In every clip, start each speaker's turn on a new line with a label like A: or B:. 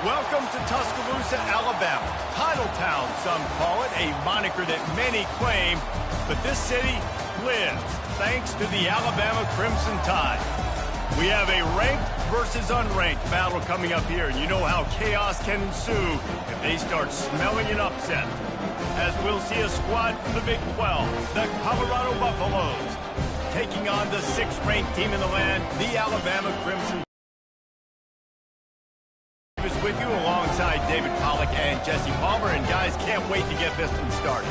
A: Welcome to Tuscaloosa, Alabama. Titletown, some call it, a moniker that many claim, but this city lives thanks to the Alabama Crimson Tide. We have a ranked versus unranked battle coming up here, and you know how chaos can ensue if they start smelling an upset. As we'll see a squad from the Big 12, the Colorado Buffaloes, taking on the 6th-ranked team in the land, the Alabama Crimson Tide. Is with you alongside David Pollack and Jesse Palmer, and guys, can't wait to get this one started.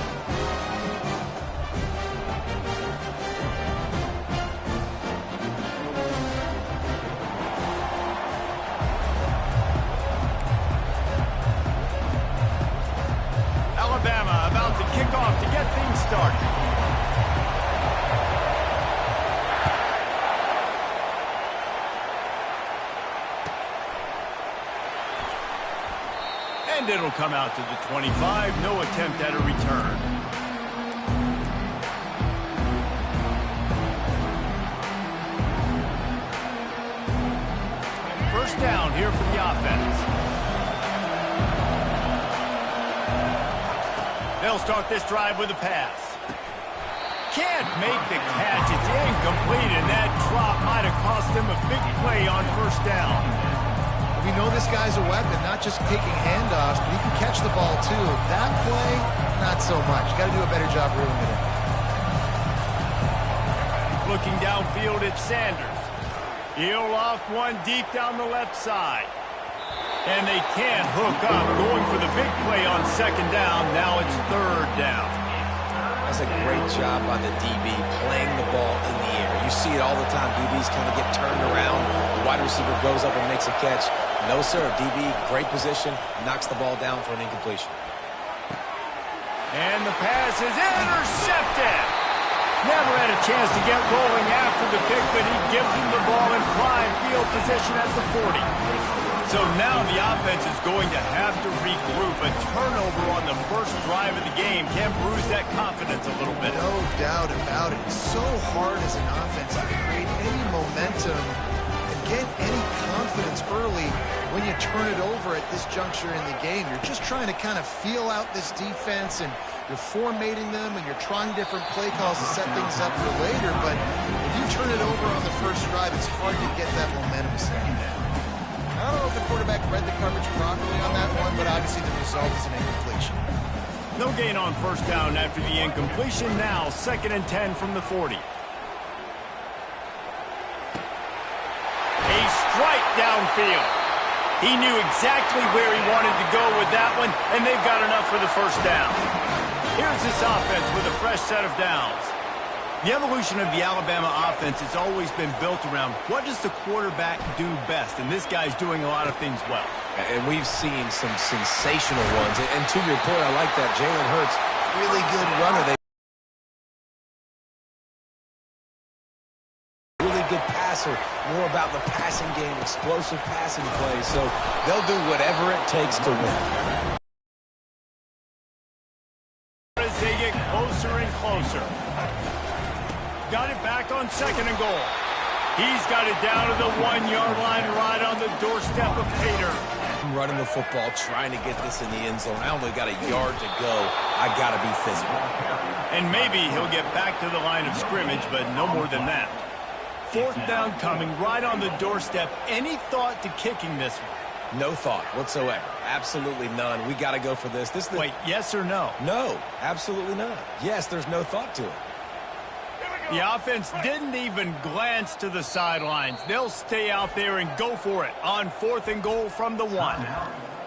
A: Alabama about to kick off to get things started. And it'll come out to the 25. No attempt at a return. First down here for the offense. They'll start this drive with a pass. Can't make the catch. It's incomplete, and that drop might have cost them a big play on first down.
B: We know this guy's a weapon, not just taking handoffs, but he can catch the ball too. That play, not so much. Got to do a better job reeling it in.
A: Looking downfield at Sanders. He'll loft one deep down the left side. And they can't hook up, going for the big play on second down. Now it's third down.
C: That's a great job by the DB playing the ball in the air. You see it all the time. DBs kind of get turned around. The wide receiver goes up and makes a catch. No, sir. DB, great position, knocks the ball down for an incompletion.
A: And the pass is intercepted. Never had a chance to get rolling after the pick, but he gives him the ball in prime field position at the 40. So now the offense is going to have to regroup. A turnover on the first drive of the game can bruise that confidence a little bit.
B: No doubt about it. It's so hard as an offense to create any momentum and get any confidence early when you turn it over at this juncture in the game. You're just trying to kind of feel out this defense, and you're formatting them, and you're trying different play calls to set things up for later. But if you turn it over on the first drive, it's hard to get that momentum set. I don't know if the quarterback read the coverage properly on that one, but obviously the result is an incompletion.
A: No gain on first down after the incompletion. Now 2nd and 10 from the 40. A strike downfield. He knew exactly where he wanted to go with that one, and they've got enough for the first down. Here's this offense with a fresh set of downs. The evolution of the Alabama offense has always been built around what does the quarterback do best, and this guy's doing a lot of things well.
C: And we've seen some sensational ones. And to your point, I like that. Jalen Hurts, really good runner. Really good passer. More about the passing game, explosive passing plays. So they'll do whatever it takes to win.
A: As they get closer and closer. Got it back on 2nd and goal. He's got it down to the 1-yard line, right on the doorstep of Pater.
C: I'm running the football, trying to get this in the end zone. I only got a yard to go. I got to be physical.
A: And maybe he'll get back to the line of scrimmage, but no more than that. 4th down coming, right on the doorstep. Any thought to kicking this one?
C: No thought whatsoever. Absolutely none. We got to go for this.
A: Wait, yes or no?
C: No, absolutely none. Yes, there's no thought to it.
A: The offense didn't even glance to the sidelines. They'll stay out there and go for it on 4th and goal from the 1.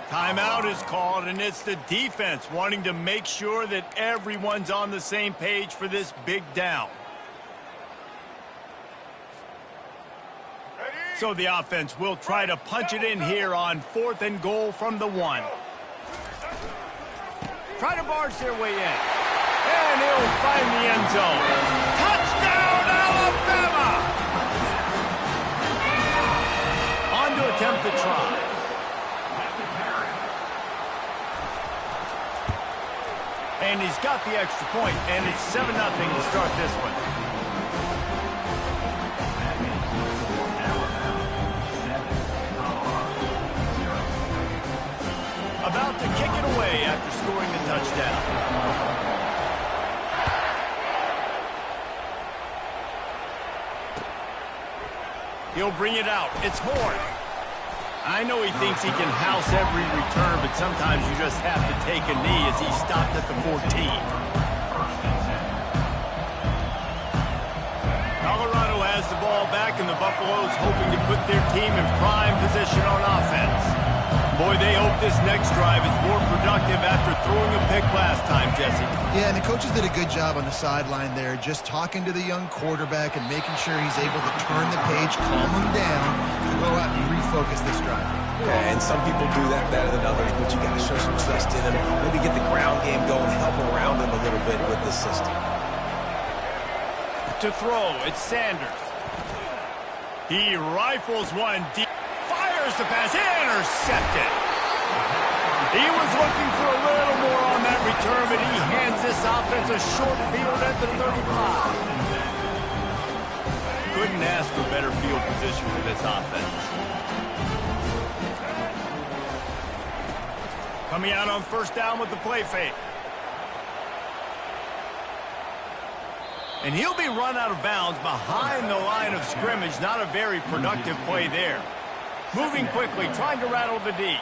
A: Timeout is called, and it's the defense wanting to make sure that everyone's on the same page for this big down. So the offense will try to punch it in here on 4th and goal from the 1. Try to barge their way in. And he'll find the end zone. Touchdown, Alabama! On to attempt the try. And he's got the extra point, and it's 7-0 to start this one. to kick it away after scoring the touchdown. He'll bring it out. It's Horn. I know he thinks he can house every return, but sometimes you just have to take a knee as he stopped at the 14. Colorado has the ball back, and the Buffaloes hoping to put their team in prime position on offense. Boy, they hope this next drive is more productive after throwing a pick last time, Jesse.
B: Yeah, and the coaches did a good job on the sideline there, just talking to the young quarterback and making sure he's able to turn the page, calm him down, to go out and refocus this drive.
C: Yeah, and some people do that better than others, but you got to show some trust in him. Maybe get the ground game going, help around him a little bit with the system.
A: To throw, it's Sanders. He rifles one deep. Fires the pass, intercepted. He was looking for a little more on that return, but he hands this offense a short field at the 35. Couldn't ask for better field position for this offense. Coming out on first down with the play fake. And he'll be run out of bounds behind the line of scrimmage. Not a very productive play there. Moving quickly, trying to rattle the D.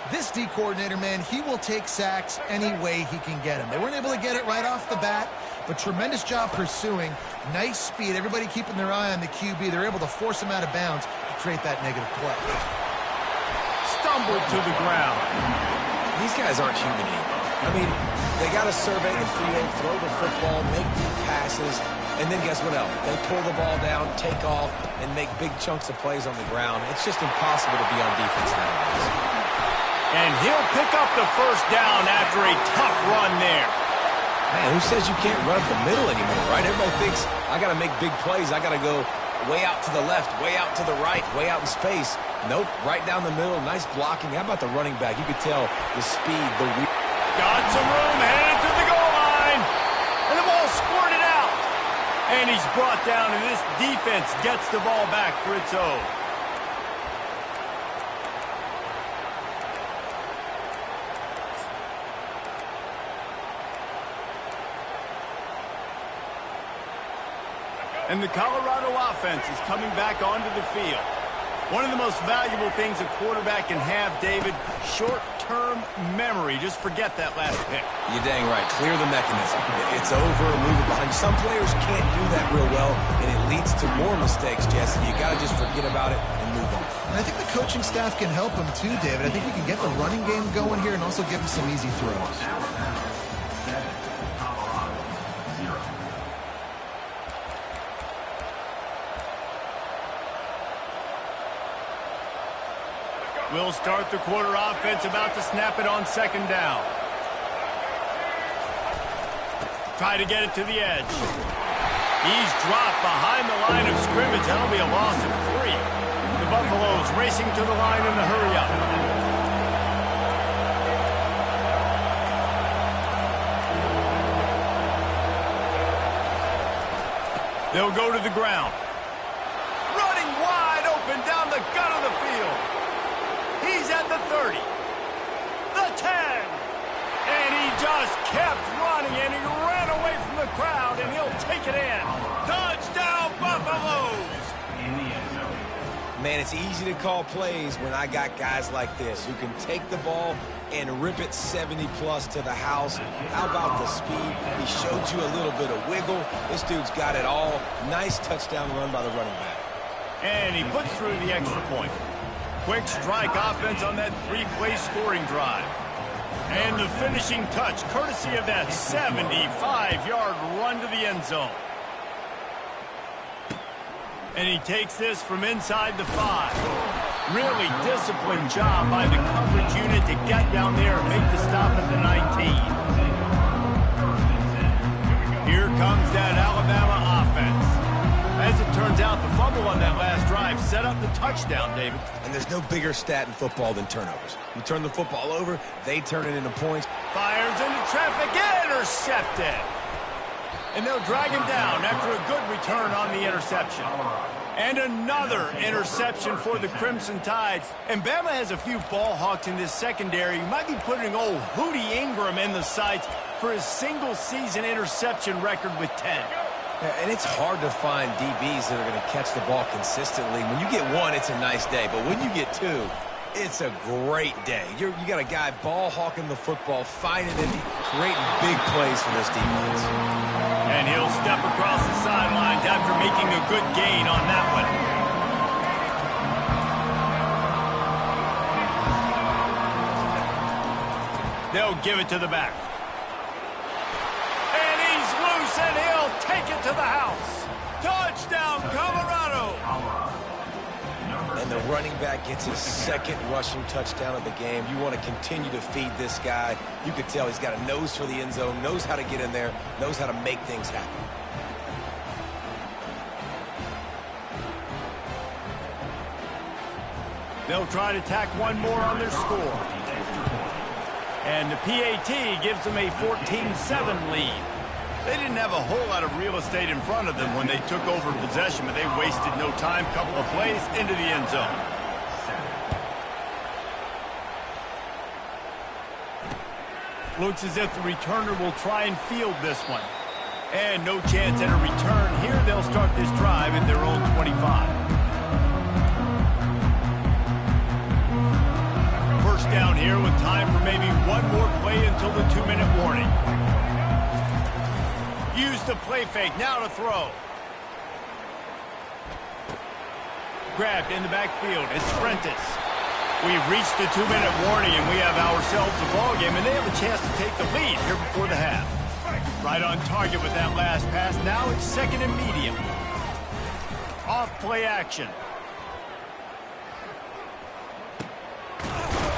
B: This D coordinator, man, he will take sacks any way he can get them. They weren't able to get it right off the bat, but tremendous job pursuing. Nice speed. Everybody keeping their eye on the QB. They're able to force him out of bounds to create that negative play.
A: Stumbled to the ground.
C: These guys aren't human anymore. I mean, they got to survey the field, throw the football, make deep passes, and then guess what else? They pull the ball down, take off, and make big chunks of plays on the ground. It's just impossible to be on defense nowadays.
A: And he'll pick up the first down after a tough run there.
C: Man, who says you can't run up the middle anymore, right? Everybody thinks, I got to make big plays. I got to go way out to the left, way out to the right, way out in space. Nope, right down the middle. Nice blocking. How about the running back? You could tell the speed, the weight.
A: Got some room, headed to the goal line. And the ball squirted out. And he's brought down, and this defense gets the ball back for its own. And the Colorado offense is coming back onto the field. One of the most valuable things a quarterback can have, David, short-term memory. Just forget that last pick.
C: You're dang right. Clear the mechanism. It's over, move it behind. Some players can't do that real well, and it leads to more mistakes, Jesse. You got to just forget about it and move on.
B: And I think the coaching staff can help him too, David. I think we can get the running game going here and also give him some easy throws.
A: We'll start the quarter offense, about to snap it on second down. Try to get it to the edge. He's dropped behind the line of scrimmage. That'll be a loss of 3. The Buffaloes racing to the line in the hurry-up. They'll go to the ground. Running wide open down the gut of the field. He's at the 30, the 10, and he just kept running, and he ran away from the crowd, and he'll take it in. Touchdown, Buffaloes!
C: Man, it's easy to call plays when I got guys like this who can take the ball and rip it 70-plus to the house. How about the speed? He showed you a little bit of wiggle. This dude's got it all. Nice touchdown run by the running back.
A: And he puts through the extra point. Quick strike offense on that 3-play scoring drive. And the finishing touch, courtesy of that 75-yard run to the end zone. And he takes this from inside the 5. Really disciplined job by the coverage unit to get down there and make the stop at the 19. Here comes that Alabama offense. As it turns out, the fumble on that last drive set up the touchdown, David.
C: And there's no bigger stat in football than turnovers. You turn the football over, they turn it into points.
A: Fires into traffic, intercepted. And they'll drag him down after a good return on the interception. And another interception for the Crimson Tide. And Bama has a few ball hawks in this secondary. You might be putting old Hootie Ingram in the sights for his single-season interception record with 10.
C: And it's hard to find DBs that are going to catch the ball consistently. When you get one, it's a nice day. But when you get two, it's a great day. You got a guy ball hawking the football, finding it, creating big plays for this defense.
A: And he'll step across the sidelines after making a good gain on that one. They'll give it to the back. And he's loose, and he'll take it to the house. Touchdown, Colorado!
C: And the running back gets his second rushing touchdown of the game. You want to continue to feed this guy. You could tell he's got a nose for the end zone, knows how to get in there, knows how to make things happen.
A: They'll try to tack one more on their score. And the PAT gives them a 14-7 lead. They didn't have a whole lot of real estate in front of them when they took over possession, but they wasted no time. Couple of plays into the end zone. Looks as if the returner will try and field this one. And no chance at a return. Here they'll start this drive at their own 25. First down here with time for maybe one more play until the 2-minute warning. Use the play fake, now to throw. Grabbed in the backfield, it's Prentice. We've reached the 2-minute warning, and we have ourselves a ball game, and they have a chance to take the lead here before the half. Right on target with that last pass. Now it's second and medium. Off play action.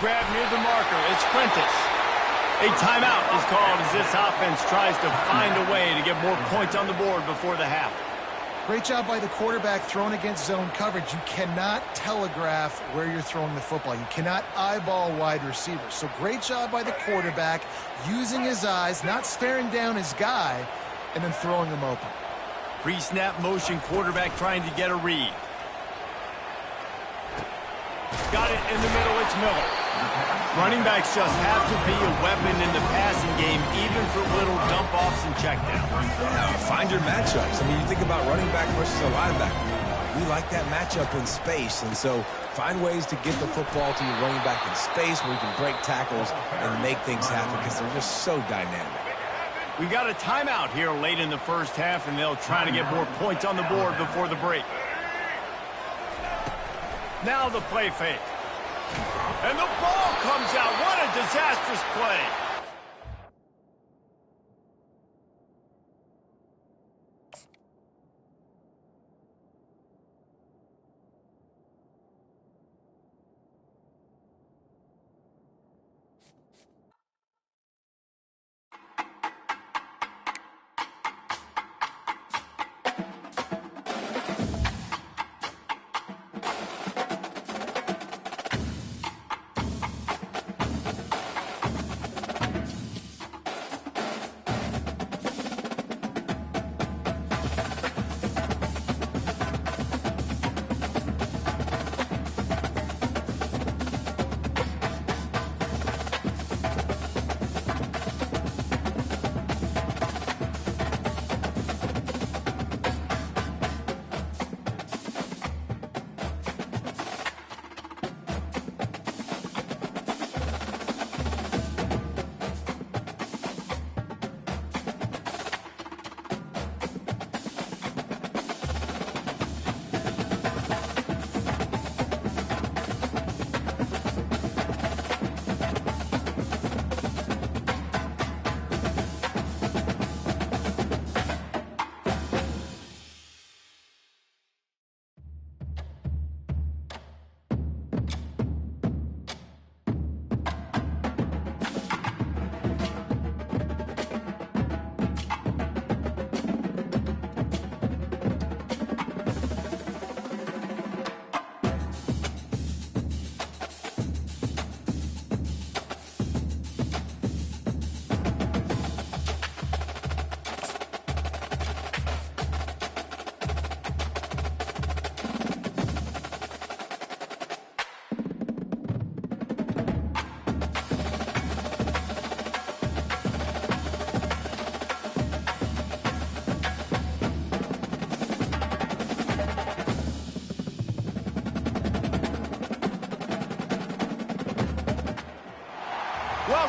A: Grab near the marker, it's Prentice. A timeout is called as this offense tries to find a way to get more points on the board before the half.
B: Great job by the quarterback throwing against zone coverage. You cannot telegraph where you're throwing the football. You cannot eyeball wide receivers. So great job by the quarterback using his eyes, not staring down his guy, and then throwing him open.
A: Pre-snap motion, quarterback trying to get a read. Got it in the middle, it's Miller. Running backs just have to be a weapon in the passing game, even for little dump-offs and checkdowns.
C: Yeah, find your matchups. I mean, you think about running back versus a linebacker. We like that matchup in space, and so find ways to get the football to your running back in space where you can break tackles and make things happen because they're just so dynamic.
A: We got a timeout here late in the first half, and they'll try to get more points on the board before the break. Now the play fake. And the ball comes out. What a disastrous play.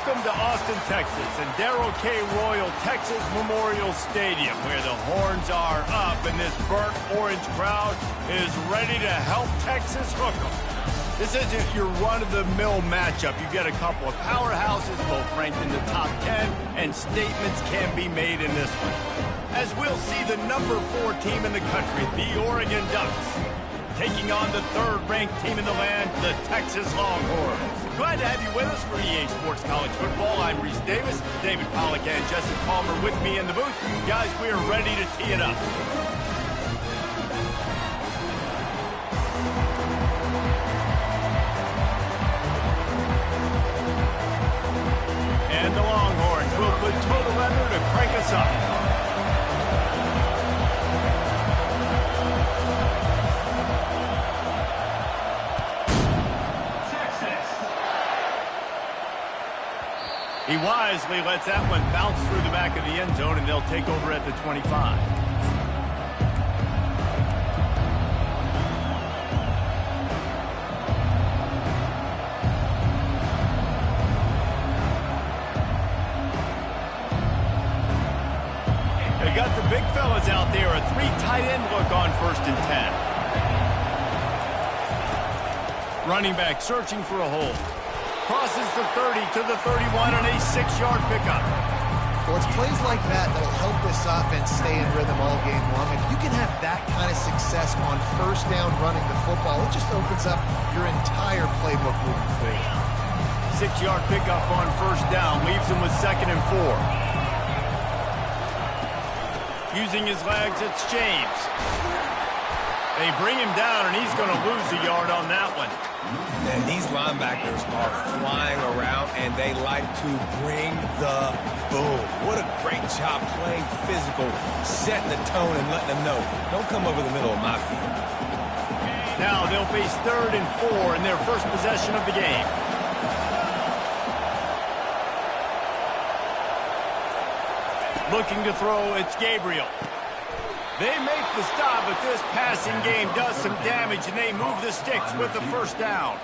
A: Welcome to Austin, Texas, and Darrell K. Royal Texas Memorial Stadium, where the horns are up and this burnt orange crowd is ready to help Texas hook 'em. This isn't your run-of-the-mill matchup. You get a couple of powerhouses, both ranked in the top 10, and statements can be made in this one. As we'll see the number 4 team in the country, the Oregon Ducks, taking on the 3rd-ranked team in the land, the Texas Longhorns. Glad to have you with us for EA Sports College Football. I'm Reese Davis, David Pollack and Justin Palmer with me in the booth. Guys, we are ready to tee it up. And the Longhorns will put total leather to crank us up. He wisely lets that one bounce through the back of the end zone, and they'll take over at the 25. They got the big fellas out there, a 3 tight end look on 1st and 10. Running back searching for a hole. Crosses the 30 to the 31 and a 6-yard pickup.
B: Well, it's plays like that that'll help this offense stay in rhythm all game long. If you can have that kind of success on 1st down running the football, it just opens up your entire playbook moving forward.
A: 6-yard pickup on 1st down leaves him with 2nd and 4. Using his legs, it's James. They bring him down, and he's going to lose a yard on that one.
C: And these linebackers are flying around, and they like to bring the boom. What a great job playing physical, setting the tone and letting them know, don't come over the middle of my field.
A: Now they'll face 3rd and 4 in their first possession of the game. Looking to throw, it's Gabriel. They make the stop, but this passing game does some damage, and they move the sticks with the 1st down.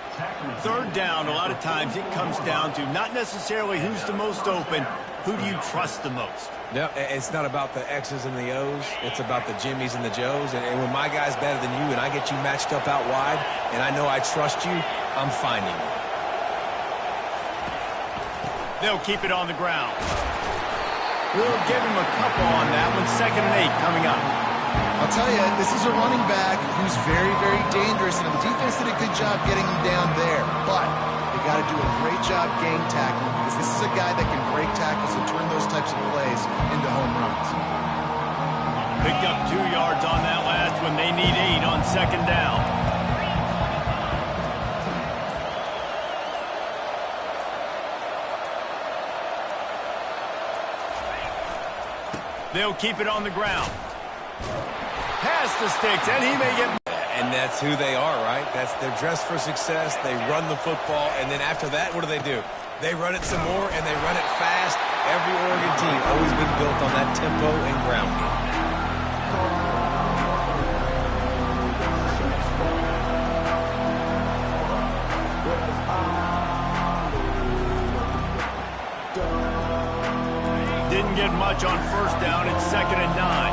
A: 3rd down, a lot of times it comes down to not necessarily who's the most open, who do you trust the most?
C: No, it's not about the X's and the O's. It's about the Jimmies and the Joes. And when my guy's better than you and I get you matched up out wide, and I know I trust you, I'm finding you.
A: They'll keep it on the ground. We'll give him a couple on that one. 2nd and 8 coming up.
B: I'll tell you, this is a running back who's very, very dangerous, and the defense did a good job getting him down there. But they got to do a great job gang tackling, because this is a guy that can break tackles and turn those types of plays into home runs.
A: Picked up 2 yards on that last one. They need 8 on 2nd down. They'll keep it on the ground. Pass the sticks, and he may get...
C: And that's who they are, right? They're dressed for success. They run the football, and then after that, what do? They run it some more, and they run it fast. Every Oregon team always been built on that tempo and ground game.
A: Didn't get much on 1st down. It's 2nd and 9.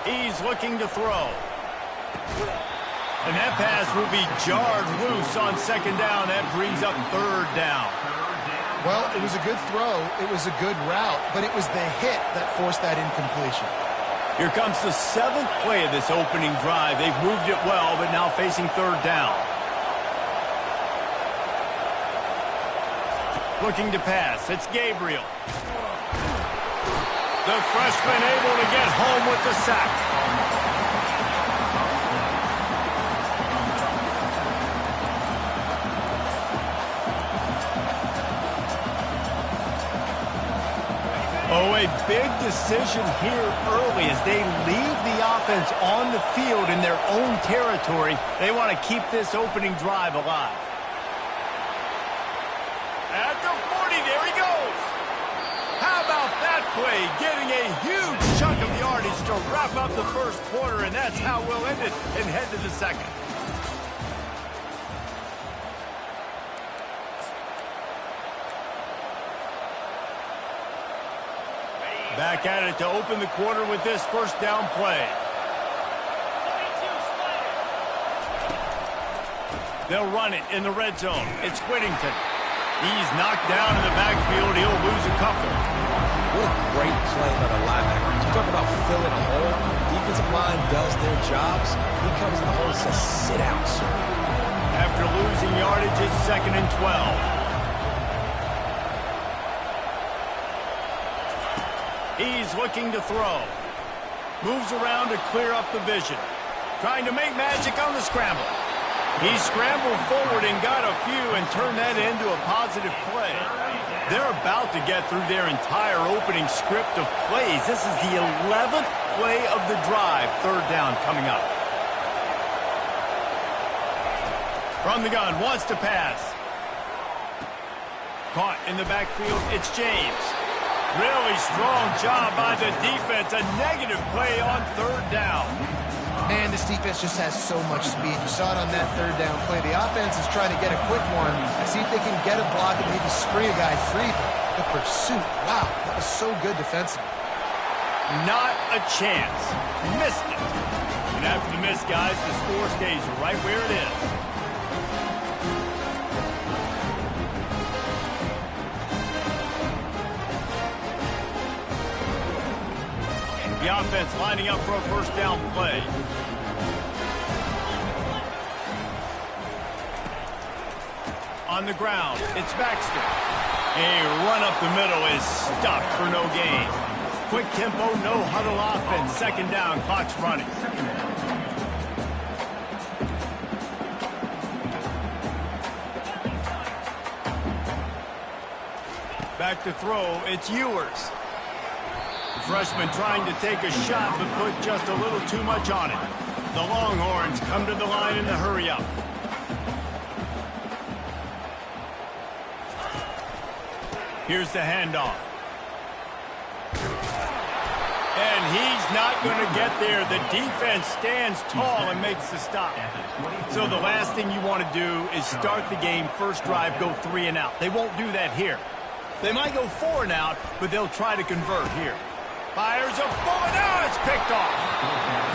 A: He's looking to throw. And that pass will be jarred loose on 2nd down. That brings up 3rd down.
B: Well, it was a good throw. It was a good route, but it was the hit that forced that incompletion.
A: Here comes the 7th play of this opening drive. They've moved it well, but now facing 3rd down. Looking to pass. It's Gabriel. The freshman able to get home with the sack. Oh, a big decision here early as they leave the offense on the field in their own territory. They want to keep this opening drive alive. At the 40, there he goes. How about that play, getting a huge chunk of yardage to wrap up the first quarter, and that's how we'll end it and head to the second. Back at it to open the quarter with this first down play. They'll run it in the red zone. It's Whittington. He's knocked down in the backfield. He'll lose a couple.
C: What a great play by the linebacker. You talk about filling a hole. Defensive line does their jobs. He comes in the hole and says, sit out, sir.
A: After losing yardage, it's 2nd and 12. He's looking to throw. Moves around to clear up the vision. Trying to make magic on the scramble. He scrambled forward and got a few and turned that into a positive play. They're about to get through their entire opening script of plays. This is the 11th play of the drive. 3rd down coming up. From the gun, wants to pass. Caught in the backfield, it's James. Really strong job by the defense. A negative play on 3rd down.
B: Man, this defense just has so much speed. You saw it on that 3rd down play. The offense is trying to get a quick one, see if they can get a block and maybe spray a guy free. But the pursuit, wow, that was so good defensively.
A: Not a chance. Missed it. And after the miss, guys, the score stays right where it is. The offense lining up for a first down play. On the ground, it's Baxter. A run up the middle is stopped for no gain. Quick tempo, no huddle offense. 2nd down, clock's running. Back to throw, it's Ewers. The freshman trying to take a shot, but put just a little too much on it. The Longhorns come to the line in the hurry-up. Here's the handoff. And he's not going to get there. The defense stands tall and makes the stop. So the last thing you want to do is start the game, first drive, go 3 and out. They won't do that here. They might go 4 and out, but they'll try to convert here. Fires a bullet. Now it's picked off.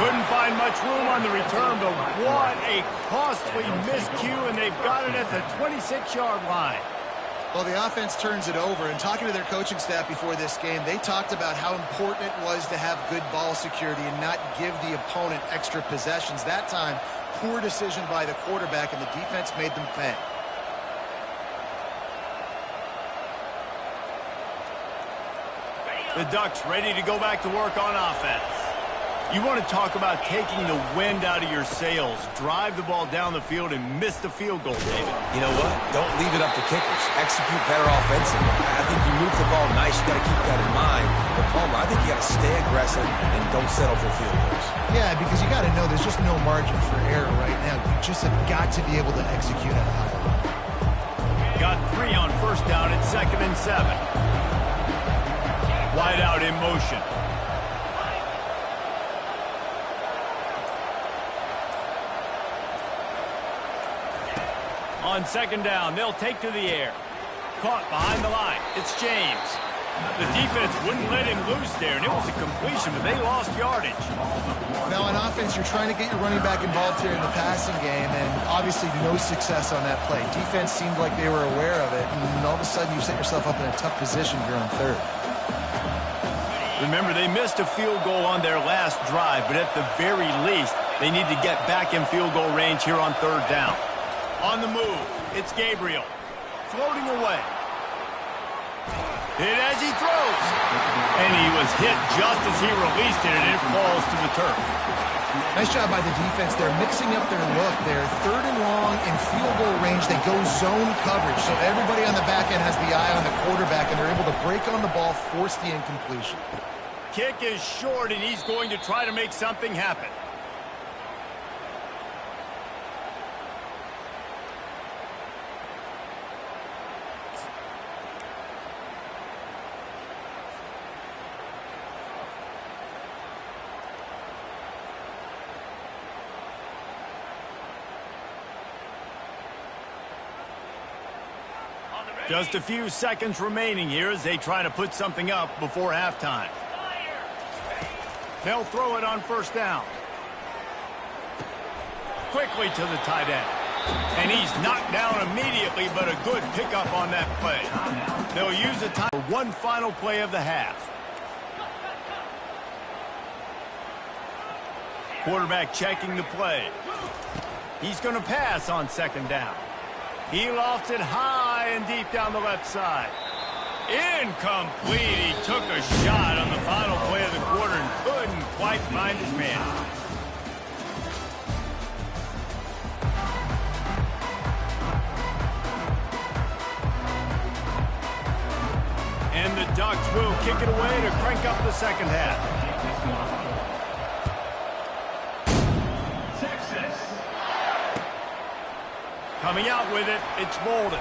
A: Couldn't find much room on the return, but what a costly miscue, and they've got it at the 26-yard line.
B: Well, the offense turns it over, and talking to their coaching staff before this game, they talked about how important it was to have good ball security and not give the opponent extra possessions. That time, poor decision by the quarterback, and the defense made them pay.
A: The Ducks ready to go back to work on offense. You want to talk about taking the wind out of your sails. Drive the ball down the field and miss the field goal, David.
C: You know what? Don't leave it up to kickers. Execute better offensively. I think you move the ball nice. You got to keep that in mind. But Palmer, I think you got to stay aggressive and don't settle for field goals. Yeah,
B: because you got to know there's just no margin for error right now. You just have got to be able to execute at a high level.
A: Got 3 on first down at 2nd and 7. Wide out in motion. On 2nd down, they'll take to the air. Caught behind the line. It's James. The defense wouldn't let him loose there, and it was a completion, but they lost yardage.
B: Now, on offense, you're trying to get your running back involved here in the passing game, and obviously no success on that play. Defense seemed like they were aware of it, and all of a sudden you set yourself up in a tough position here on 3rd.
A: Remember, they missed a field goal on their last drive, but at the very least, they need to get back in field goal range here on 3rd down. On the move, it's Gabriel. Floating away. Hit as he throws. And he was hit just as he released it, and it falls to the turf.
B: Nice job by the defense. They're mixing up their look. They're 3rd and long in field goal range. They go zone coverage, so everybody on the back end has the eye on the quarterback, and they're able to break on the ball, force the incompletion.
A: Kick is short, and he's going to try to make something happen. Just a few seconds remaining here as they try to put something up before halftime. They'll throw it on first down. Quickly to the tight end. And he's knocked down immediately, but a good pickup on that play. They'll use the time for one final play of the half. Quarterback checking the play. He's going to pass on second down. He lofts it high and deep down the left side. Incomplete. He took a shot on the final play of the quarter and couldn't quite find his man. And the Ducks will kick it away to crank up the second half. Coming out with it, it's Bolden.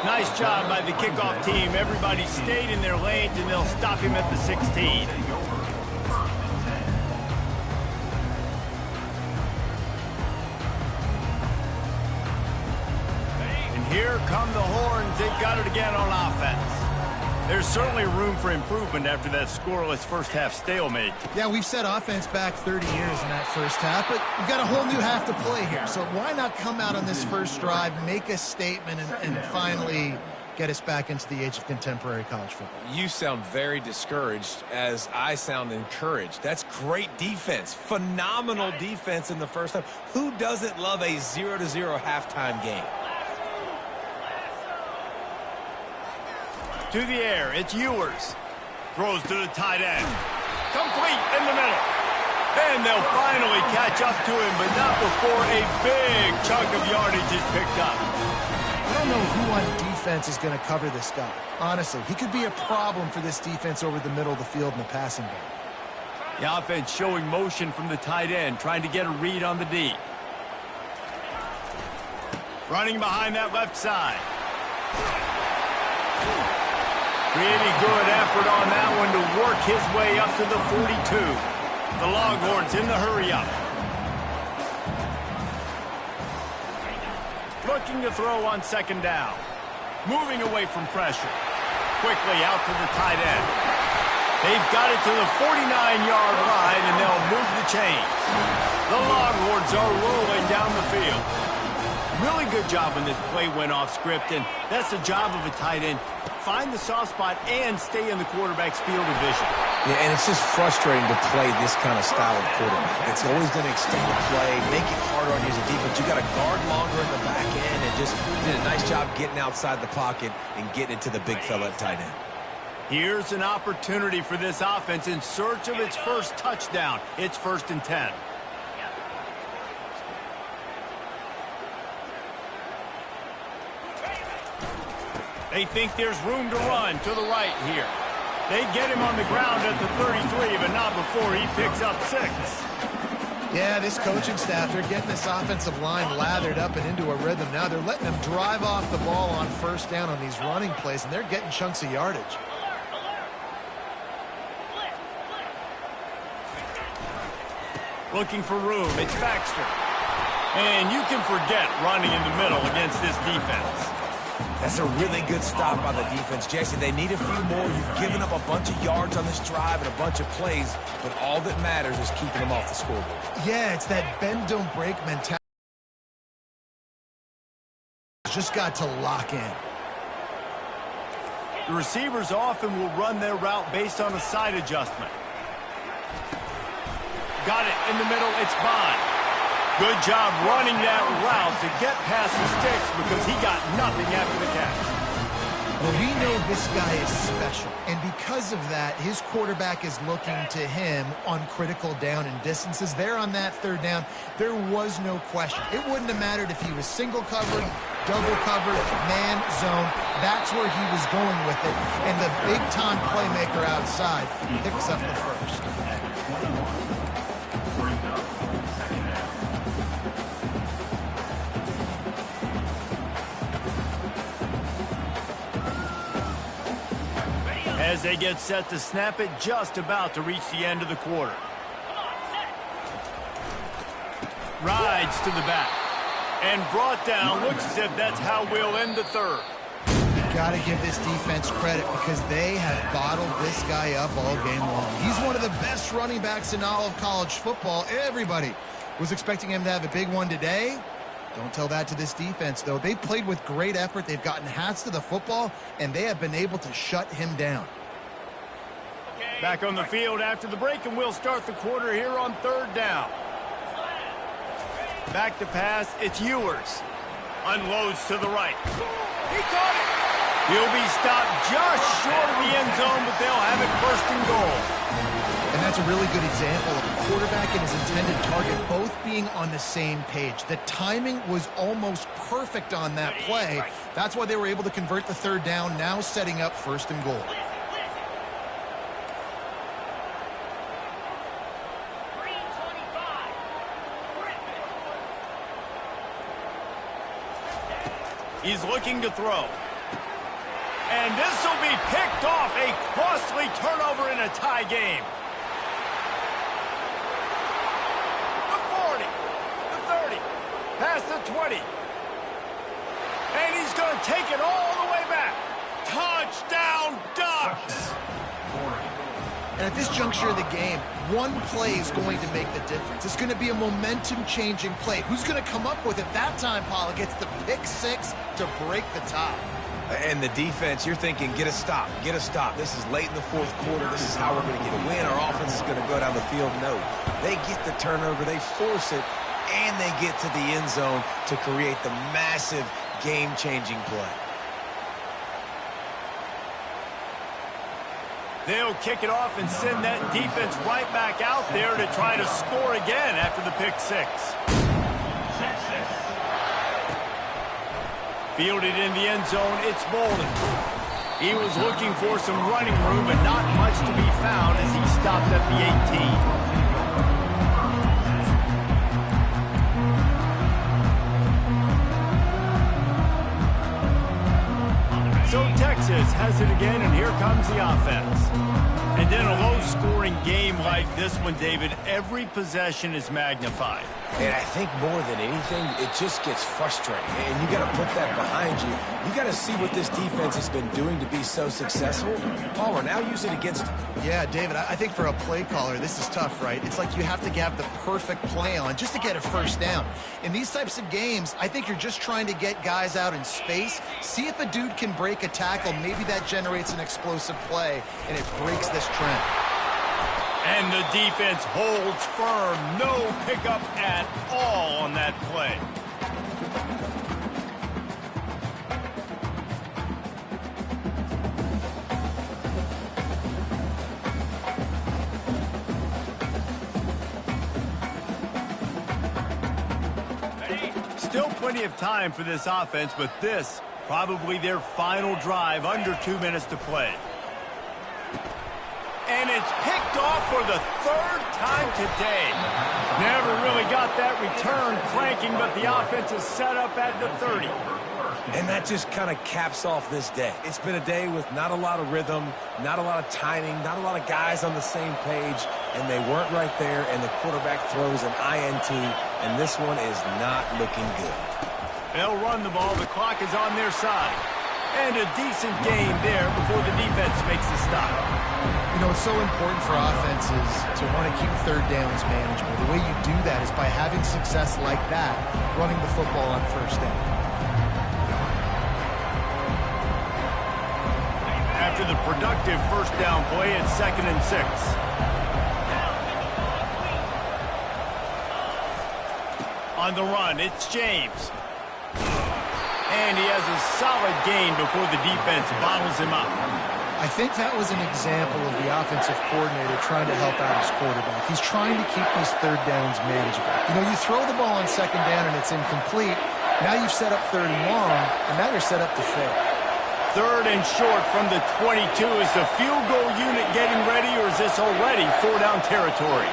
A: Nice job by the kickoff team. Everybody stayed in their lanes, and they'll stop him at the 16. And here come the horns. They've got it again on offense. There's certainly room for improvement after that scoreless first-half stalemate.
B: Yeah, we've set offense back 30 years in that first half, but we've got a whole new half to play here. So why not come out on this first drive, make a statement, and finally get us back into the age of contemporary college football?
C: You sound very discouraged as I sound encouraged. That's great defense. Phenomenal defense in the first half. Who doesn't love a 0-0 halftime game?
A: To the air, it's Ewers. Throws to the tight end. Complete in the middle. And they'll finally catch up to him, but not before a big chunk of yardage is picked up.
B: I don't know who on defense is going to cover this guy. Honestly, he could be a problem for this defense over the middle of the field in the passing game.
A: The offense showing motion from the tight end, trying to get a read on the D. Running behind that left side. Really good effort on that one to work his way up to the 42. The Longhorns in the hurry-up. Looking to throw on second down. Moving away from pressure. Quickly out to the tight end. They've got it to the 49-yard line, and they'll move the chains. The Longhorns are rolling down the field. Really good job when this play went off script, and that's the job of a tight end. Find the soft spot and stay in the quarterback's field of vision.
C: Yeah, and it's just frustrating to play this kind of style of quarterback. It's always going to extend the play, make it harder on you as a defense. You got to guard longer in the back end, and just did a nice job getting outside the pocket and getting into the big fella at tight end.
A: Here's an opportunity for this offense in search of its first touchdown. It's 1st and 10. They think there's room to run to the right here. They get him on the ground at the 33, but not before he picks up 6.
B: Yeah, this coaching staff, they're getting this offensive line lathered up and into a rhythm. Now they're letting them drive off the ball on first down on these running plays, and they're getting chunks of yardage.
A: Looking for room, it's Baxter. And you can forget running in the middle against this defense.
C: That's a really good stop by the defense. Jesse, they need a few more. You've given up a bunch of yards on this drive and a bunch of plays, but all that matters is keeping them off the scoreboard.
B: Yeah, it's that bend, don't break mentality. Just got to lock in.
A: The receivers often will run their route based on a side adjustment. Got it in the middle, it's Bond. Good job running that route to get past the sticks because he got nothing after the catch.
B: Well, we know this guy is special, and because of that, his quarterback is looking to him on critical down and distances. There on that third down, there was no question. It wouldn't have mattered if he was single covered, double covered, man, zone. That's where he was going with it, and the big-time playmaker outside picks up the first.
A: As they get set to snap it, just about to reach the end of the quarter. Rides to the back. And brought down. Looks as if that's how we'll end the third.
B: Got to give this defense credit because they have bottled this guy up all game long. He's one of the best running backs in all of college football. Everybody was expecting him to have a big one today. Don't tell that to this defense, though. They've played with great effort. They've gotten hats to the football, and they have been able to shut him down.
A: Back on the field after the break, and we'll start the quarter here on 3rd down. Back to pass, it's Ewers. Unloads to the right. He caught it. He'll be stopped just short of the end zone, but they'll have it 1st and goal.
B: And that's a really good example of a quarterback and his intended target both being on the same page. The timing was almost perfect on that play. That's why they were able to convert the 3rd down, now setting up 1st and goal.
A: He's looking to throw. And this will be picked off. A costly turnover in a tie game. The 40, the 30, past the 20. And he's going to take it all the way back. Touchdown, Ducks!
B: And at this juncture of the game, one play is going to make the difference. It's going to be a momentum-changing play. Who's going to come up with it that time, Paul? It gets the pick 6 to break the tie.
C: And the defense, you're thinking, get a stop, get a stop. This is late in the 4th quarter. This is how we're going to get a win. Our offense is going to go down the field. No, they get the turnover, they force it, and they get to the end zone to create the massive game-changing play.
A: They'll kick it off and send that defense right back out there to try to score again after the pick 6. Fielded in the end zone, it's Bolden. He was looking for some running room, but not much to be found as he stopped at the 18. So Texas has it again, and here comes the offense. And in a low-scoring game like this one, David, every possession is magnified.
C: And I think more than anything, it just gets frustrating. And you got to put that behind you. You got to see what this defense has been doing to be so successful. Palmer, now use it against them.
B: Yeah, David, I think for a play caller, this is tough, right? It's like you have to have the perfect play on just to get a 1st down. In these types of games, I think you're just trying to get guys out in space, see if a dude can break a tackle. Maybe that generates an explosive play, and it breaks this trend.
A: And the defense holds firm. No pickup at all on that play. Still plenty of time for this offense, but this probably their final drive, under 2 minutes to play. And it's picked off for the 3rd time today. Never really got that return cranking, but the offense is set up at the 30.
C: And that just kind of caps off this day. It's been a day with not a lot of rhythm, not a lot of timing, not a lot of guys on the same page, and they weren't right there, and the quarterback throws an INT, and this one is not looking good.
A: They'll run the ball. The clock is on their side. And a decent game there before the defense makes the stop.
B: You know, it's so important for offenses to want to keep 3rd downs manageable. The way you do that is by having success like that, running the football on 1st down.
A: After the productive 1st down play, it's 2nd and 6. On the run, it's James. And he has a solid gain before the defense bottles him up.
B: I think that was an example of the offensive coordinator trying to help out his quarterback. He's trying to keep these 3rd downs manageable. You know, you throw the ball on 2nd down and it's incomplete. Now you've set up 3rd and long, and now you're set up to fail.
A: 3rd and short from the 22. Is the field goal unit getting ready, or is this already 4-down territory?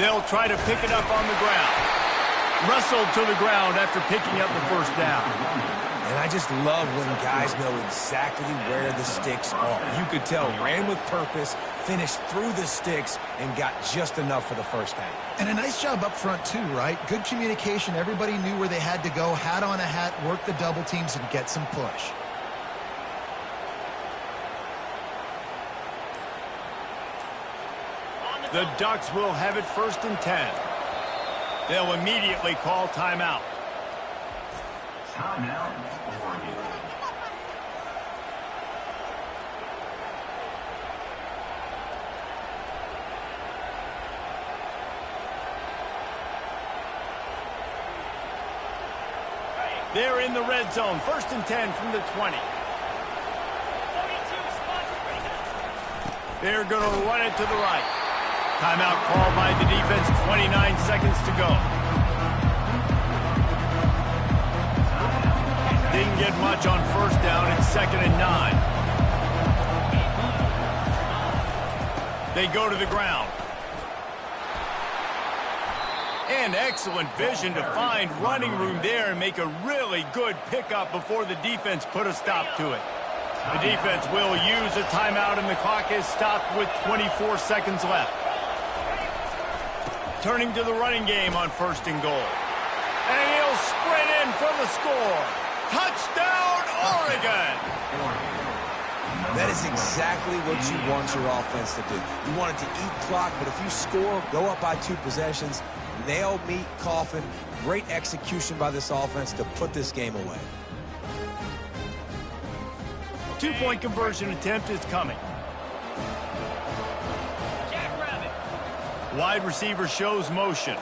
A: They'll try to pick it up on the ground. Wrestled to the ground after picking up the 1st down.
C: And I just love when guys know exactly where the sticks are. You could tell, ran with purpose, finished through the sticks, and got just enough for the first down.
B: And a nice job up front, too, right? Good communication. Everybody knew where they had to go, hat on a hat, work the double teams, and get some push.
A: The Ducks will have it 1st and 10. They'll immediately call timeout.
D: Timeout, Oregon.
A: They're in the red zone. 1st and 10 from the 20. They're going to run it to the right. Timeout called by the defense. 29 seconds to go. Didn't get much on 1st down. It's 2nd and 9. They go to the ground. And excellent vision to find running room there and make a really good pickup before the defense put a stop to it. The defense will use a timeout, and the clock is stopped with 24 seconds left. Turning to the running game on 1st and goal. And he'll sprint in for the score. Touchdown, Oregon!
C: That is exactly what you want your offense to do. You want it to eat clock, but if you score, go up by 2 possessions, nail, meet, coffin. Great execution by this offense to put this game away.
A: 2-point conversion attempt is coming. Wide receiver shows motion.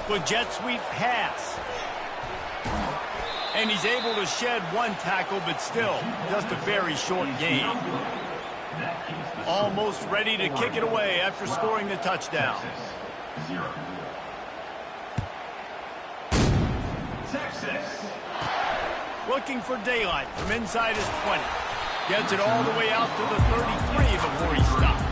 A: With jet sweep pass. And he's able to shed 1 tackle, but still just a very short gain. Almost ready to kick it away after scoring the touchdown. Looking for daylight from inside his 20. Gets it all the way out to the 33 before he stops.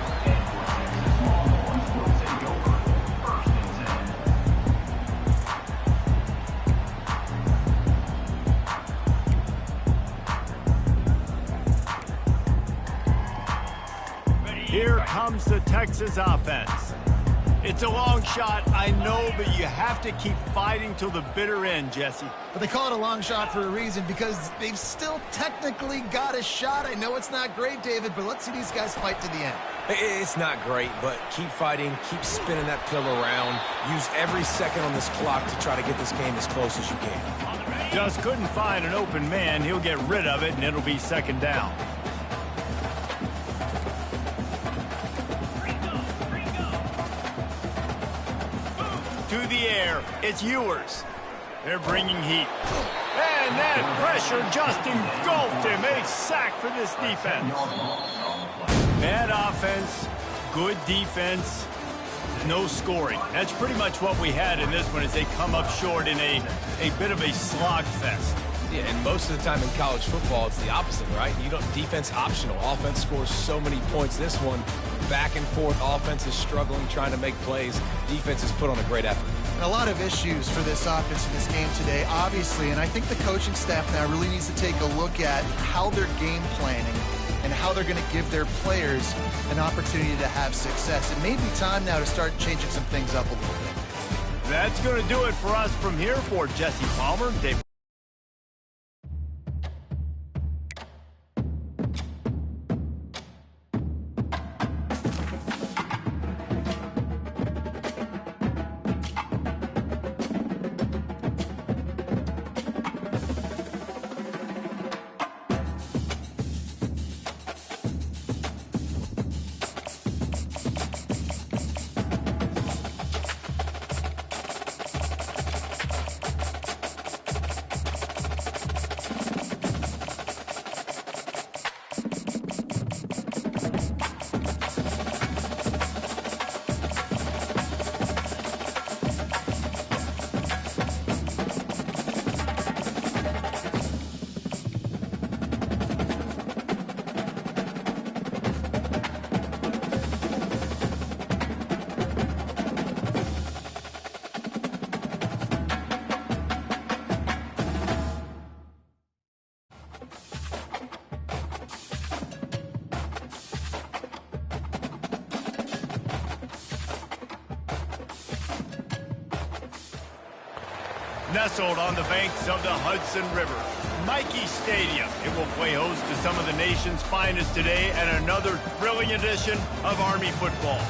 A: Here comes the Texas offense. It's a long shot, I know, but you have to keep fighting till the bitter end, Jesse.
B: But they call it a long shot for a reason, because they've still technically got a shot. I know it's not great, David, but let's see these guys fight to the end.
C: It's not great, but keep fighting, keep spinning that pill around. Use every second on this clock to try to get this game as close as you can.
A: Just couldn't find an open man. He'll get rid of it, and it'll be 2nd down. To the air, it's Ewers. They're bringing heat. And that pressure just engulfed him. A sack for this defense. Bad offense, good defense, no scoring. That's pretty much what we had in this one as they come up short in a bit of a slogfest.
C: Yeah, and most of the time in college football, it's the opposite, right? You don't defense optional. Offense scores so many points. This one, back and forth. Offense is struggling, trying to make plays. Defense has put on a great effort.
B: And a lot of issues for this offense in this game today, obviously, and I think the coaching staff now really needs to take a look at how they're game planning and how they're going to give their players an opportunity to have success. It may be time now to start changing some things up a little bit.
A: That's going to do it for us from here. For Jesse Palmer, Dave. Nestled on the banks of the Hudson River, Michie Stadium. It will play host to some of the nation's finest today and another thrilling edition of Army football.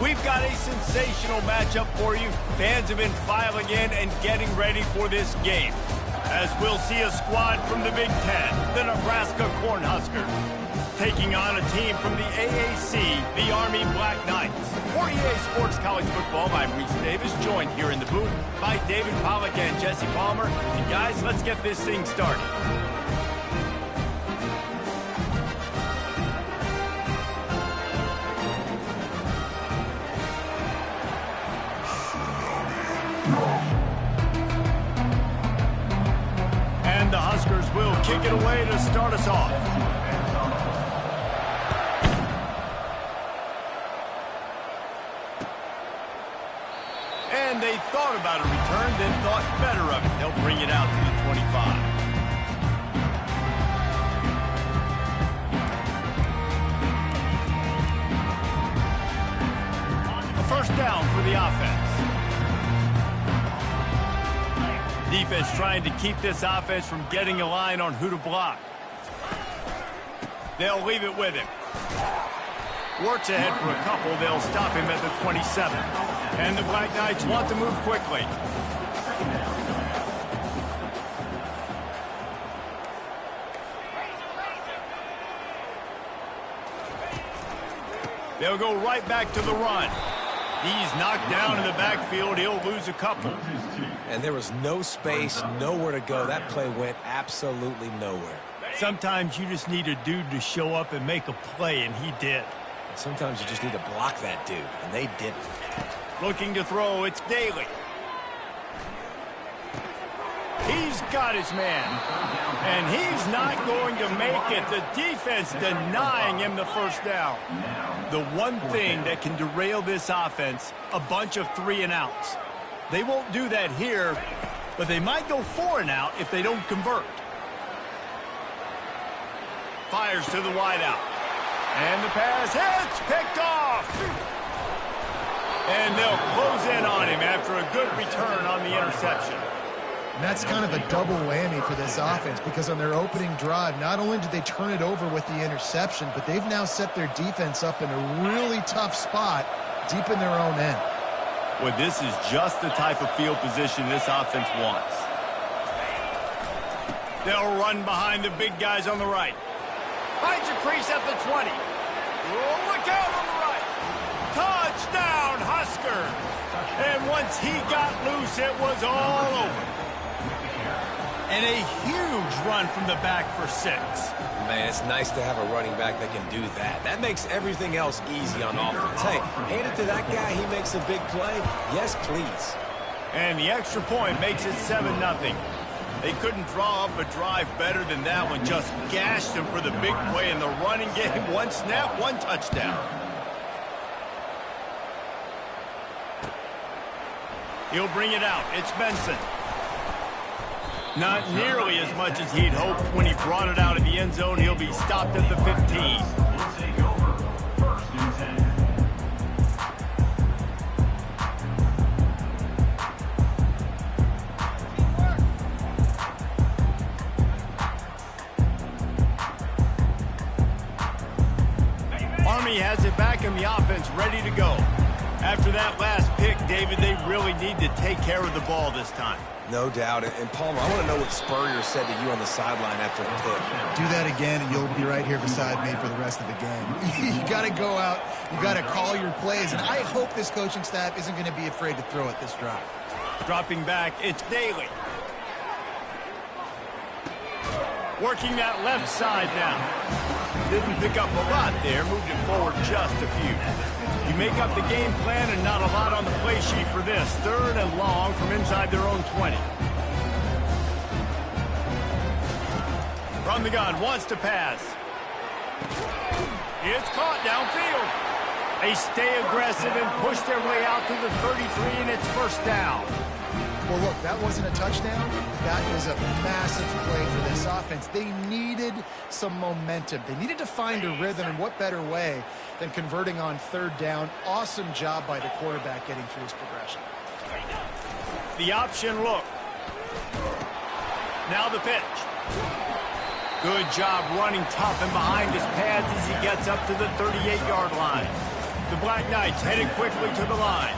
A: We've got a sensational matchup for you. Fans have been filing in and getting ready for this game, as we'll see a squad from the Big Ten, the Nebraska Cornhuskers, taking on a team from the AAC, the Army Black Knights. For EA Sports College Football, I'm Reese Davis, joined here in the booth by David Pollack and Jesse Palmer. And guys, let's get this thing started. And the Huskers will kick it away to start us off. And they thought about a return, then thought better of it. They'll bring it out to the 25. A first down for the offense. Defense trying to keep this offense from getting a line on who to block. They'll leave it with him. Works ahead for a couple. They'll stop him at the 27. And the Black Knights want to move quickly. They'll go right back to the run. He's knocked down in the backfield. He'll lose a couple.
C: And there was no space, nowhere to go. That play went absolutely nowhere.
A: Sometimes you just need a dude to show up and make a play, and he did.
C: Sometimes you just need to block that dude, and they didn't.
A: Looking to throw, it's Daly. He's got his man. And he's not going to make it. The defense denying him the first down. The one thing that can derail this offense, a bunch of 3-and-outs. They won't do that here, but they might go 4-and-out if they don't convert. Fires to the wideout. And the pass hits, picked off. And they'll close in on him after a good return on the interception.
B: And that's kind of a double whammy for this offense, because on their opening drive, not only did they turn it over with the interception, but they've now set their defense up in a really tough spot deep in their own end.
A: Well, this is just the type of field position this offense wants. They'll run behind the big guys on the right. Finds a crease at the 20. Oh, look out on the right. Touchdown, Huskers. And once he got loose, it was all over. And a huge run from the back for 6.
C: Man, it's nice to have a running back that can do that. That makes everything else easy on offense. Hey, hand it to that guy. He makes a big play. Yes, please.
A: And the extra point makes it 7-0. They couldn't draw up a drive better than that one. Just gashed him for the big play in the running game. One snap, one touchdown. He'll bring it out. It's Benson. Not nearly as much as he'd hoped when he brought it out of the end zone. He'll be stopped at the 15. Army has it back in the offense, ready to go. After that last pick, David, they really need to take care of the ball this time.
C: No doubt. And Palmer, I want to know what Spurrier said to you on the sideline after the pick.
B: Do that again, and you'll be right here beside me for the rest of the game. You got to go out. You got to call your plays. And I hope this coaching staff isn't going to be afraid to throw it this drive.
A: Dropping back, it's Daly. Working that left side now. Didn't pick up a lot there. Moved it forward just a few. You make up the game plan and not a lot on the play sheet for this. 3rd and long from inside their own 20. From the gun, wants to pass. It's caught downfield. They stay aggressive and push their way out to the 33, and it's first down.
B: Well, look, that wasn't a touchdown. That was a massive play for this offense. They needed some momentum. They needed to find a rhythm, and what better way than converting on 3rd down. Awesome job by the quarterback getting through his progression.
A: The option look. Now the pitch. Good job running tough and behind his pads as he gets up to the 38-yard line. The Black Knights headed quickly to the line.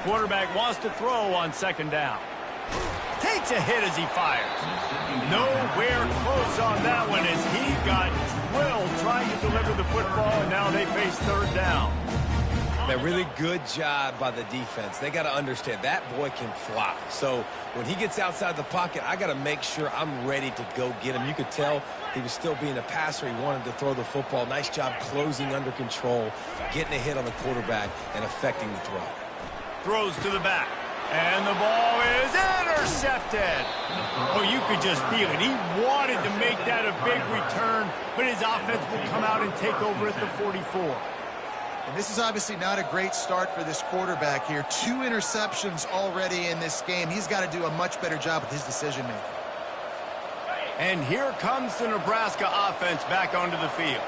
A: Quarterback wants to throw on second down. Takes a hit as he fires. Nowhere close on that one as he got drilled trying to deliver the football, and now they face third down.
C: A really good job by the defense. They got to understand that boy can fly. So when he gets outside the pocket, I got to make sure I'm ready to go get him. You could tell he was still being a passer. He wanted to throw the football. Nice job closing under control, getting a hit on the quarterback, and affecting the throw.
A: Throws to the back. And the ball is intercepted. Oh, you could just feel it. He wanted to make that a big return, but his offense will come out and take over at the 44.
B: And this is obviously not a great start for this quarterback here. 2 interceptions already in this game. He's got to do a much better job with his decision-making.
A: And here comes the Nebraska offense back onto the field.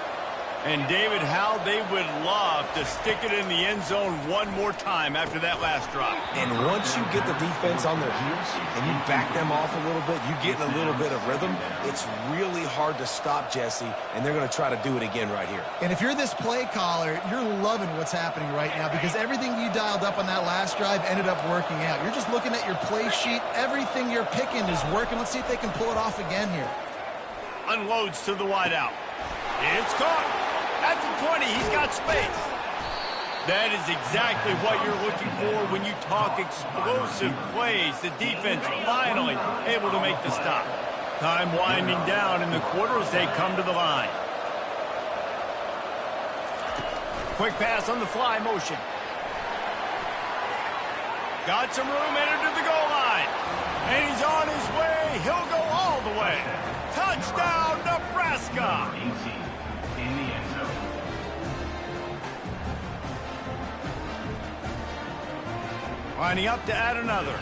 A: And David, how they would love to stick it in the end zone one more time after that last drive.
C: And once you get the defense on their heels and you back them off a little bit, you get a little bit of rhythm, it's really hard to stop Jesse, and they're going to try to do it again right here.
B: And if you're this play caller, you're loving what's happening right now because everything you dialed up on that last drive ended up working out. You're just looking at your play sheet. Everything you're picking is working. Let's see if they can pull it off again here.
A: Unloads to the wideout. It's caught. At the 20, he's got space. That is exactly what you're looking for when you talk explosive plays. The defense finally able to make the stop. Time winding down in the quarter as they come to the line. Quick pass on the fly motion. Got some room, entered to the goal line. And he's on his way. He'll go all the way. Touchdown, Nebraska. Lining up to add another.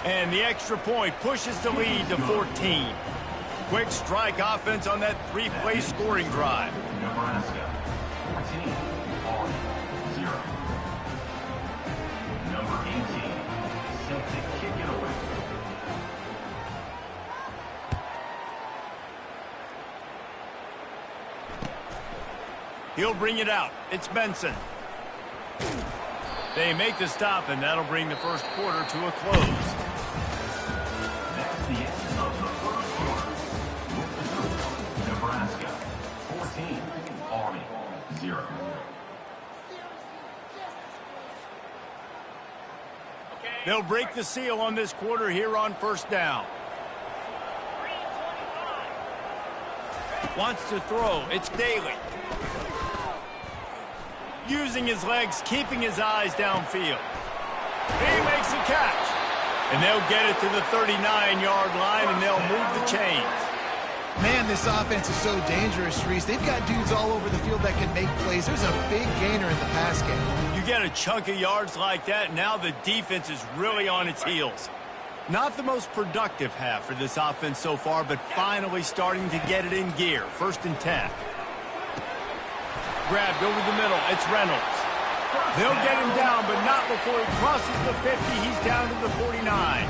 A: And the extra point pushes the lead to 14. Quick strike offense on that 3-play scoring drive.
D: Nebraska, 14, on 0. Number 18, set to kick it away.
A: He'll bring it out. It's Benson. They make the stop, and that'll bring the first quarter to a close.
D: That's the end of the first quarter. With the score, Nebraska, 14, Army, 0.
A: They'll break the seal on this quarter here on first down. Wants to throw. It's Daly. Using his legs, keeping his eyes downfield. He makes the catch. And they'll get it to the 39-yard line, and they'll move the chains.
B: Man, this offense is so dangerous, Reese. They've got dudes all over the field that can make plays. There's a big gainer in the pass game.
A: You get a chunk of yards like that, now the defense is really on its heels. Not the most productive half for this offense so far, but finally starting to get it in gear. 1st and 10. Grabbed over the middle. It's Reynolds. They'll get him down, but not before he crosses the 50. He's down to the 49.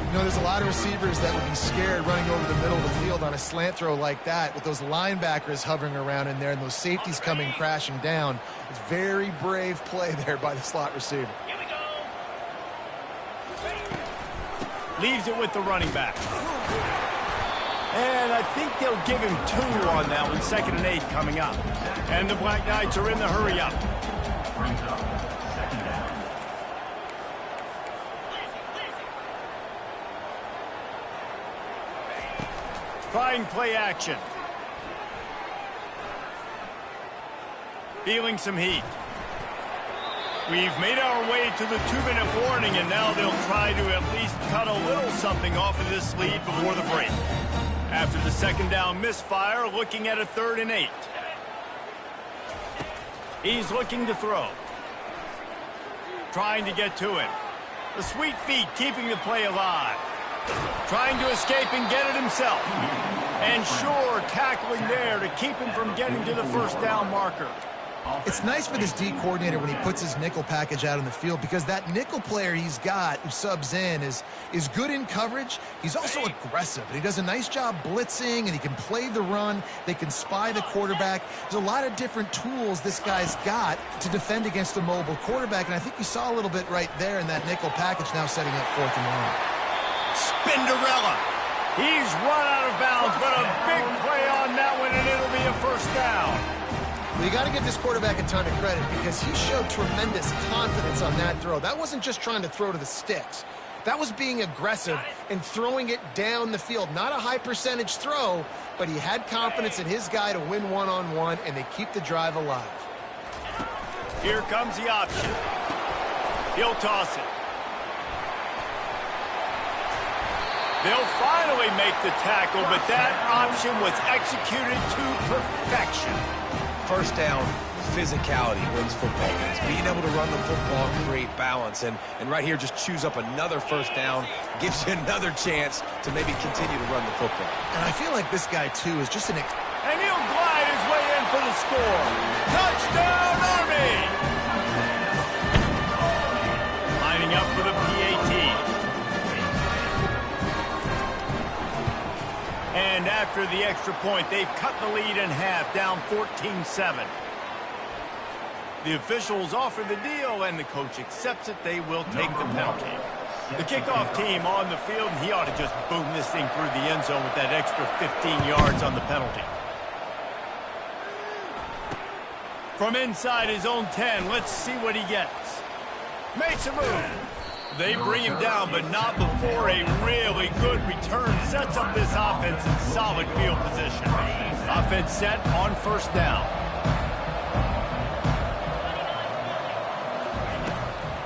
B: You know, there's a lot of receivers that would be scared running over the middle of the field on a slant throw like that with those linebackers hovering around in there and those safeties coming crashing down. It's very brave play there by the slot receiver.
A: Here we go. Leaves it with the running back. And I think they'll give him 2 on that one. 2nd and 8 coming up. And the Black Knights are in the hurry up.
D: Brings up 2nd down.
A: Trying play action. Feeling some heat. We've made our way to the 2-minute warning, and now they'll try to at least cut a little something off of this lead before the break. After the 2nd down misfire, looking at a 3rd and 8. He's looking to throw. Trying to get to it. The sweet feet keeping the play alive. Trying to escape and get it himself. And sure, tackling there to keep him from getting to the first down marker.
B: It's nice for this D coordinator when he puts his nickel package out on the field, because that nickel player he's got who subs in is good in coverage. He's also aggressive, and he does a nice job blitzing, and he can play the run. They can spy the quarterback. There's a lot of different tools this guy's got to defend against a mobile quarterback, and I think you saw a little bit right there in that nickel package, now setting up 4th and 1.
A: Spinderella. He's run out of bounds, but a big play on that one, and it'll be a first down.
B: Well, you got to give this quarterback a ton of credit, because he showed tremendous confidence on that throw. That wasn't just trying to throw to the sticks. That was being aggressive and throwing it down the field. Not a high percentage throw, but he had confidence in his guy to win one-on-one, and they keep the drive alive.
A: Here comes the option. He'll toss it. They'll finally make the tackle, but that option was executed to perfection.
C: First down, physicality wins football games. Being able to run the football and create balance. And right here, just choose up another first down. Gives you another chance to maybe continue to run the football.
B: And I feel like this guy, too, is just an...
A: And he'll glide his way in for the score. Touchdown, Army! Lining up for the PAT. And after the extra point, they've cut the lead in half, down 14-7. The officials offer the deal, and the coach accepts it. They will take the penalty. The kickoff team on the field, and he ought to just boom this thing through the end zone with that extra 15 yards on the penalty. From inside his own 10, let's see what he gets. Makes a move. They bring him down, but not before a really good return sets up this offense in solid field position. Offense set on first down.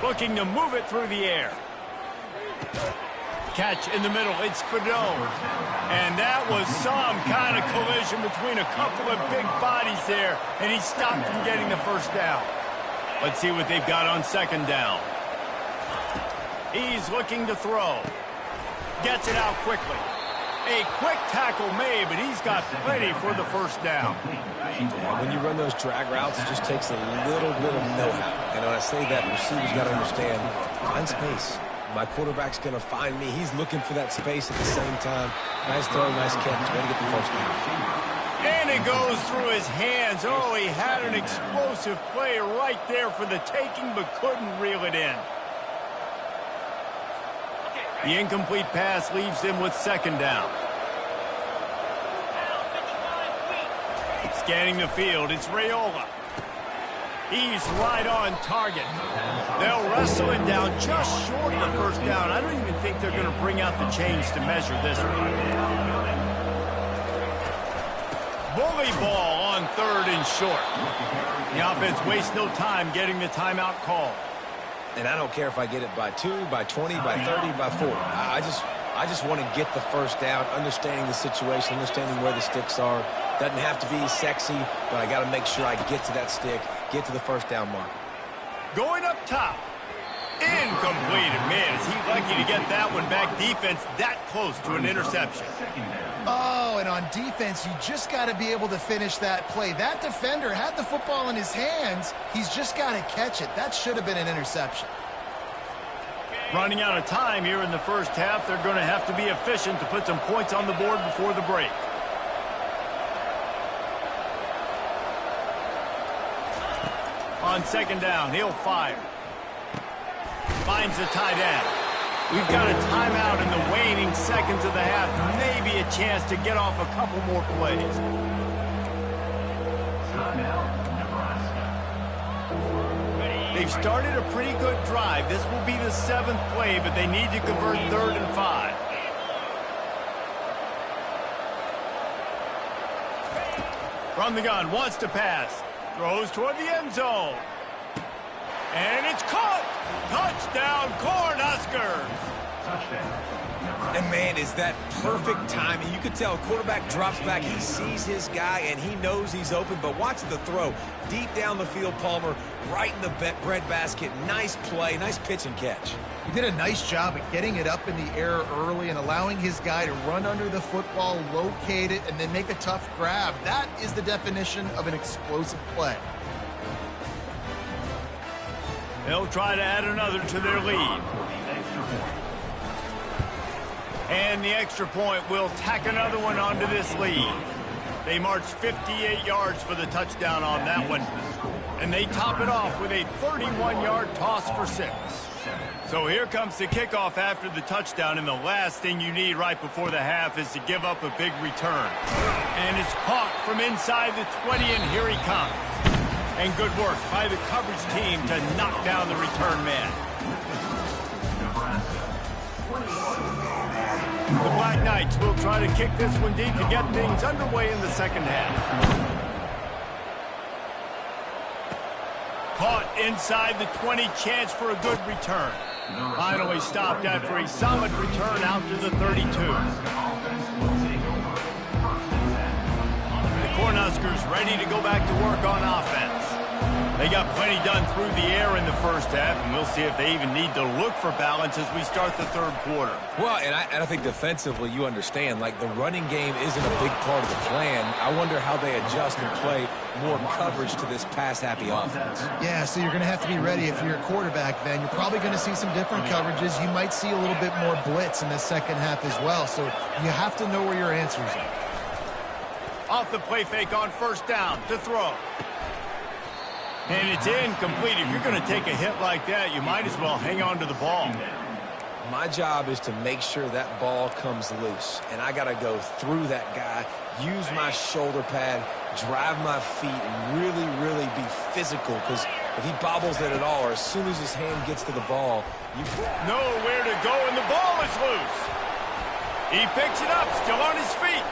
A: Looking to move it through the air. Catch in the middle, it's Fedone. And that was some kind of collision between a couple of big bodies there, and he stopped from getting the first down. Let's see what they've got on second down. He's looking to throw. Gets it out quickly. A quick tackle made, but he's got plenty for the first down.
C: Yeah, when you run those drag routes, it just takes a little bit of know-how. And when I say that, receivers got to understand, find space. My quarterback's going to find me. He's looking for that space at the same time. Nice throw, nice catch. Way to get the first down.
A: And it goes through his hands. Oh, he had an explosive play right there for the taking, but couldn't reel it in. The incomplete pass leaves him with second down. Scanning the field, it's Raiola. He's right on target. They'll wrestle it down just short of the first down. I don't even think they're going to bring out the chains to measure this one. Bully ball on third and short. The offense wastes no time getting the timeout call.
C: And I don't care if I get it by 2, by 20, by 30, by 40. I just want to get the first down, understanding the situation, understanding where the sticks are. Doesn't have to be sexy, but I got to make sure I get to that stick, get to the first down marker.
A: Going up top. Incomplete. Man, is he lucky to get that one back. Defense that close to an interception.
B: Oh, and on defense, you just got to be able to finish that play. That defender had the football in his hands. He's just got to catch it. That should have been an interception.
A: Running out of time here in the first half. They're going to have to be efficient to put some points on the board before the break. On second down, he'll fire. Finds the tight end. We've got a timeout in the waning seconds of the half. Maybe a chance to get off a couple more plays. They've started a pretty good drive. This will be the 7th play, but they need to convert 3rd and 5. From the gun, wants to pass. Throws toward the end zone. And it's caught! Touchdown, Cornhuskers!
D: Touchdown,
C: And, man, is that perfect timing. You could tell quarterback drops back. He sees his guy, and he knows he's open. But watch the throw. Deep down the field, Palmer, right in the bread basket. Nice play, nice pitch and catch.
B: He did a nice job at getting it up in the air early and allowing his guy to run under the football, locate it, and then make a tough grab. That is the definition of an explosive play.
A: They'll try to add another to their lead. And the extra point will tack another one onto this lead. They march 58 yards for the touchdown on that one. And they top it off with a 31-yard toss for 6. So here comes the kickoff after the touchdown, and the last thing you need right before the half is to give up a big return. And it's caught from inside the 20, and here he comes. And good work by the coverage team to knock down the return man. The Black Knights will try to kick this one deep to get things underway in the second half. Caught inside the 20, chance for a good return. Finally stopped after a solid return out to the 32. The Cornhuskers ready to go back to work on offense. They got plenty done through the air in the first half, and we'll see if they even need to look for balance as we start the third quarter.
C: Well, and I think defensively, you understand, like the running game isn't a big part of the plan. I wonder how they adjust and play more coverage to this pass-happy offense.
B: Yeah, so you're going to have to be ready if you're a quarterback then. You're probably going to see some different coverages. You might see a little bit more blitz in the second half as well, so you have to know where your answers are.
A: Off the play fake on first down to throw. And it's incomplete. If you're going to take a hit like that, you might as well hang on to the ball.
C: My job is to make sure that ball comes loose, and I got to go through that guy, use my shoulder pad, drive my feet, and really, really be physical, because if he bobbles it at all, or as soon as his hand gets to the ball, you
A: nowhere to go, and the ball is loose. He picks it up, still on his feet.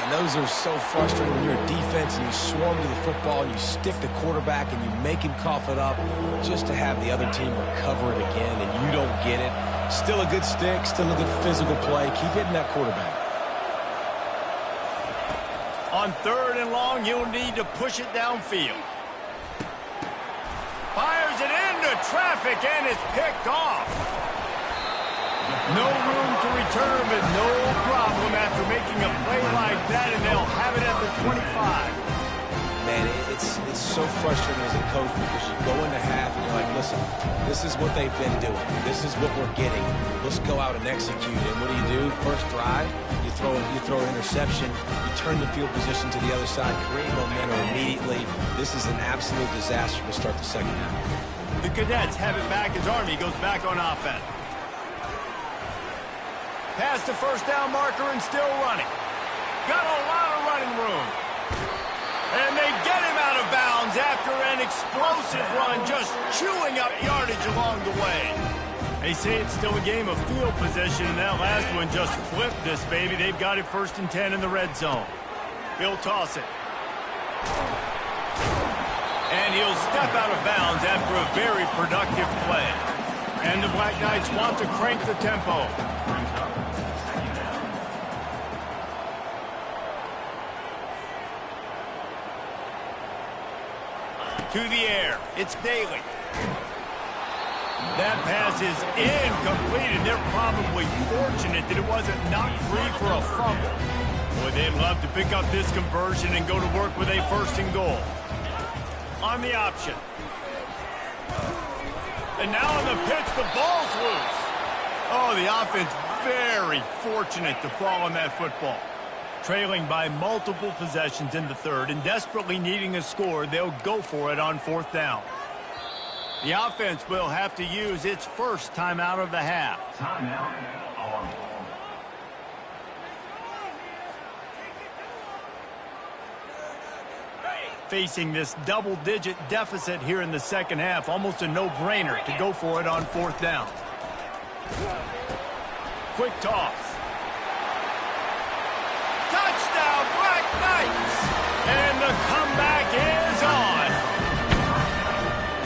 C: And those are so frustrating when you're a defense and you swarm to the football and you stick the quarterback and you make him cough it up just to have the other team recover it again and you don't get it. Still a good stick, still a good physical play. Keep hitting that quarterback.
A: On third and long, you'll need to push it downfield. Fires it into traffic and it's picked off. No room to return, but no problem after making a play like that, and they'll have it at the 25.
C: Man, it's so frustrating as a coach because you go into half and you're like, listen, this is what they've been doing. This is what we're getting. Let's go out and execute. And what do? First drive, you throw an interception, you turn the field position to the other side, create momentum immediately. This is an absolute disaster to start the second half.
A: The Cadets have it back as Army goes back on offense. Past the first down marker and still running. Got a lot of running room. And they get him out of bounds after an explosive run, just chewing up yardage along the way. They say it's still a game of field position, and that last one just flipped this baby. They've got it 1st and 10 in the red zone. He'll toss it. And he'll step out of bounds after a very productive play. And the Black Knights want to crank the tempo. To the air. It's Daly. That pass is incomplete, and they're probably fortunate that it wasn't knocked free for a fumble. Boy, they'd love to pick up this conversion and go to work with a 1st and goal. On the option. And now on the pitch, the ball's loose. Oh, the offense very fortunate to fall on that football. Trailing by multiple possessions in the third and desperately needing a score, they'll go for it on 4th down. The offense will have to use its first timeout of the half.
D: Timeout.
A: Facing this double-digit deficit here in the second half, almost a no-brainer to go for it on 4th down. Quick toss. Touchdown, Black Knights! And the comeback is on.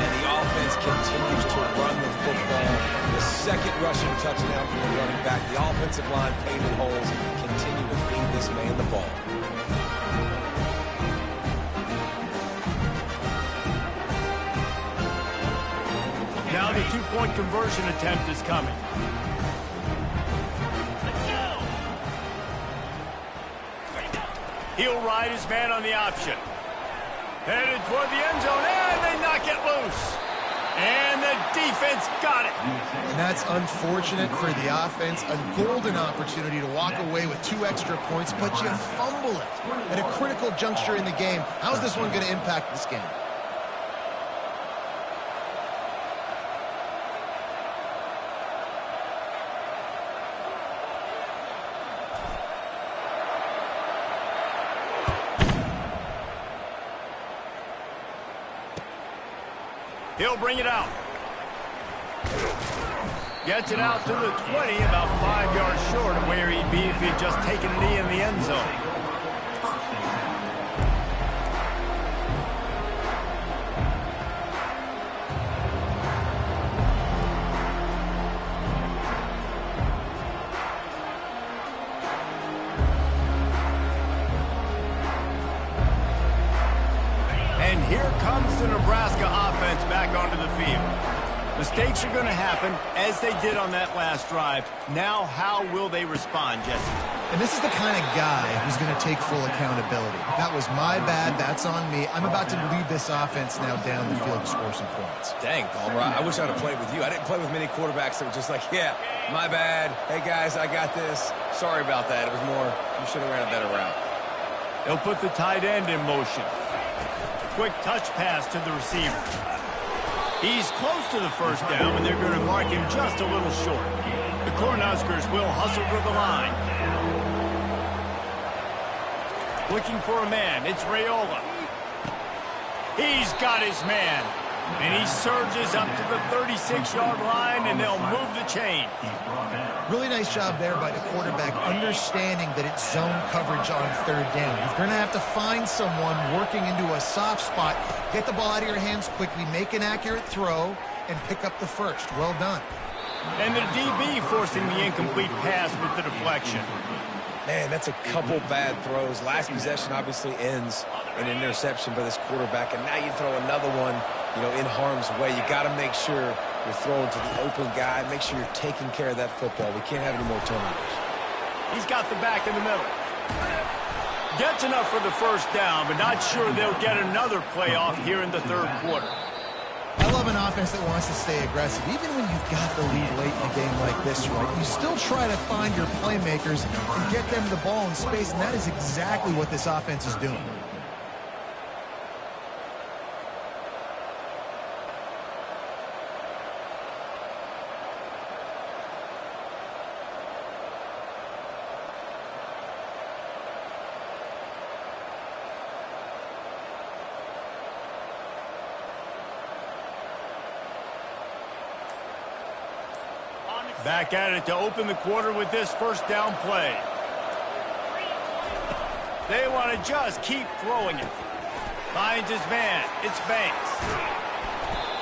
C: And the offense continues to run the football. The second rushing touchdown from the running back. The offensive line painted holes, continue to feed this man the ball.
A: Now the two-point conversion attempt is coming. He'll ride his man on the option. Headed toward the end zone, and they knock it loose. And the defense got it.
B: And that's unfortunate for the offense. A golden opportunity to walk away with 2 extra points, but you fumble it at a critical juncture in the game. How's this one going to impact this game?
A: He'll bring it out. Gets it out to the 20, about 5 yards short of where he'd be if he'd just taken a knee in the end zone. And here comes the Nebraska offense back onto the field. Mistakes are going to happen, as they did on that last drive. Now, how will they respond, Jesse?
B: And this is the kind of guy who's going to take full accountability. That was my bad. That's on me. I'm about to lead this offense now down the field to score some points.
C: Dang, Palmer, I wish I'd have played with you. I didn't play with many quarterbacks that were just like, yeah, my bad. Hey, guys, I got this. Sorry about that. It was more, you should have ran a better route.
A: They'll put the tight end in motion. Quick touch pass to the receiver. He's close to the first down, and they're going to mark him just a little short. The Cornhuskers will hustle to the line. Looking for a man. It's Raiola. He's got his man. And he surges up to the 36-yard line, and they'll move the chain.
B: Really nice job there by the quarterback, understanding that it's zone coverage on third down. You're going to have to find someone working into a soft spot, get the ball out of your hands quickly, make an accurate throw, and pick up the first. Well done.
A: And the DB forcing the incomplete pass with the deflection.
C: Man, that's a couple bad throws. Last possession obviously ends in an interception by this quarterback, and now you throw another one, in harm's way. You got to make sure you're throwing to the open guy. Make sure you're taking care of that football. We can't have any more turnovers.
A: He's got the back in the middle. Gets enough for the first down, but not sure they'll get another play off here in the third quarter.
B: I love an offense that wants to stay aggressive. Even when you've got the lead late in a game like this, right, you still try to find your playmakers and get them the ball in space, and that is exactly what this offense is doing.
A: Back at it to open the quarter with this first down play. They want to just keep throwing it. Finds his man. It's Banks.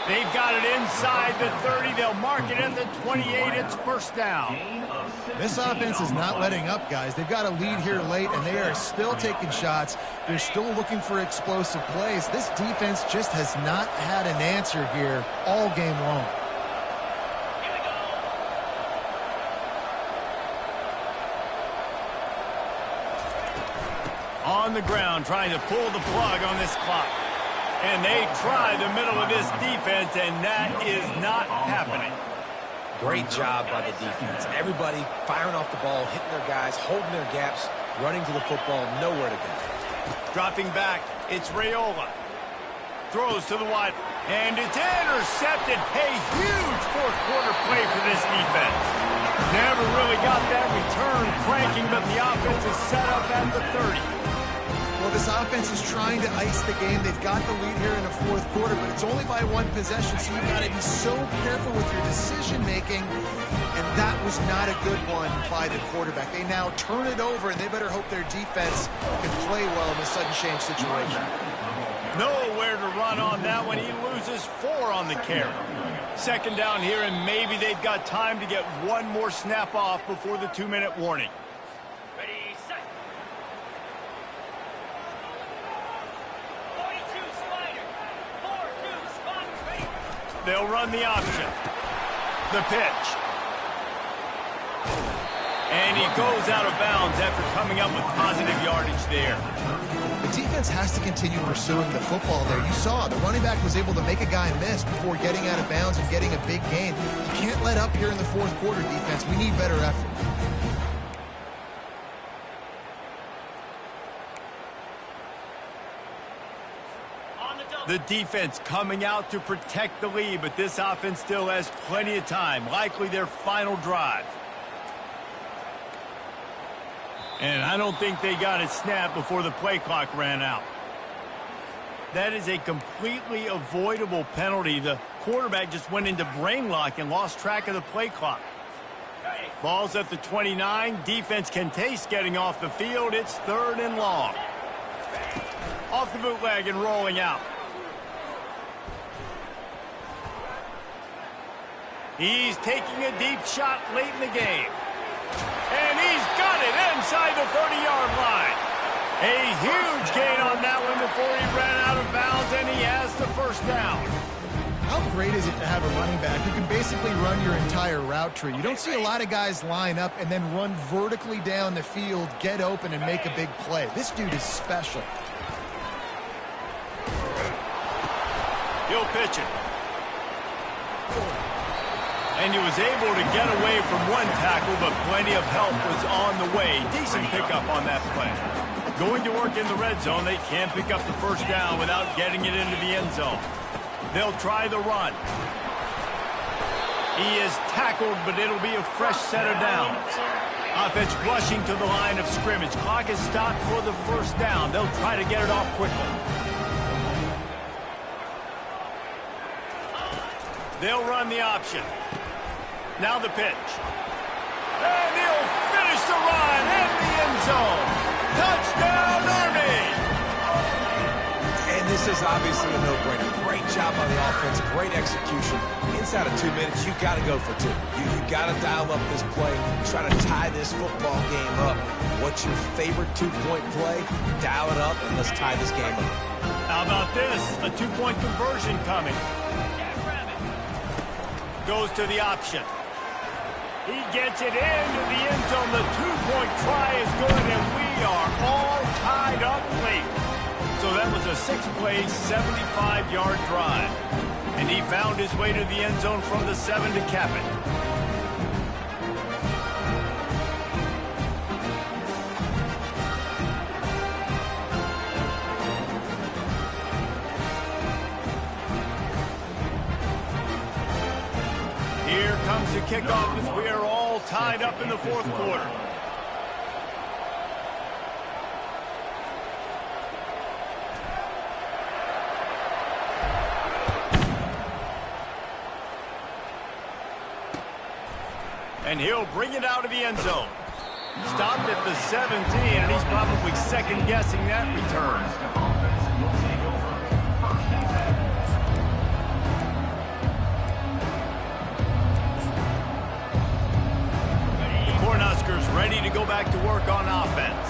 A: They've got it inside the 30. They'll mark it at the 28. It's first down.
B: This offense is not letting up, guys. They've got a lead here late, and they are still taking shots. They're still looking for explosive plays. This defense just has not had an answer here all game long.
A: On the ground, trying to pull the plug on this clock. And they try the middle of this defense, and that is not happening.
C: Great job by the defense. Everybody firing off the ball, hitting their guys, holding their gaps, running to the football, nowhere to go.
A: Dropping back, it's Raiola. Throws to the wide, and it's intercepted. Hey, huge fourth quarter play for this defense. Never really got that return cranking, but the offense is set up at the 30.
B: Well, this offense is trying to ice the game. They've got the lead here in the fourth quarter, but it's only by one possession, so you've got to be so careful with your decision-making, and that was not a good one by the quarterback. They now turn it over, and they better hope their defense can play well in this sudden change situation.
A: Nowhere to run on that one. He loses 4 on the carry. Second down here, and maybe they've got time to get one more snap off before the 2-minute warning.
E: Ready, set. 42 spider. 4-2 spot ready.
A: They'll run the option. The pitch. And he goes out of bounds after coming up with positive yardage there.
B: The defense has to continue pursuing the football there. You saw the running back was able to make a guy miss before getting out of bounds and getting a big gain. You can't let up here in the fourth quarter, defense. We need better effort.
A: The defense coming out to protect the lead, but this offense still has plenty of time, likely their final drive. And I don't think they got it snapped before the play clock ran out. That is a completely avoidable penalty. The quarterback just went into brain lock and lost track of the play clock. Ball's at the 29. Defense can taste getting off the field. It's 3rd and long. Off the bootleg and rolling out. He's taking a deep shot late in the game. And he's got it inside the 30-yard line. A huge gain on that one before he ran out of bounds, and he has the first down.
B: How great is it to have a running back who can basically run your entire route tree? You don't see a lot of guys line up and then run vertically down the field, get open, and make a big play. This dude is special.
A: He'll pitch it. And he was able to get away from one tackle, but plenty of help was on the way. Decent pickup on that play. Going to work in the red zone, they can't pick up the first down without getting it into the end zone. They'll try the run. He is tackled, but it'll be a fresh set of downs. Offense rushing to the line of scrimmage. Clock is stopped for the first down. They'll try to get it off quickly. They'll run the option. Now the pitch. And he'll finish the run in the end zone. Touchdown, Army!
C: And this is obviously a no-brainer. Great job on the offense, great execution. Inside of 2 minutes, you got to go for 2. You got to dial up this play, try to tie this football game up. What's your favorite 2-point play? Dial it up, and let's tie this game up.
A: How about this? A 2-point conversion coming. Goes to the option. He gets it into the end zone. The 2-point try is good, and we are all tied up late. So that was a 6-play, 75-yard drive. And he found his way to the end zone from the 7 to cap it. Here comes the kickoff as we are all tied up in the fourth quarter. And he'll bring it out of the end zone. Stopped at the 17, and he's probably second-guessing that return. Cornhuskers ready to go back to work on offense.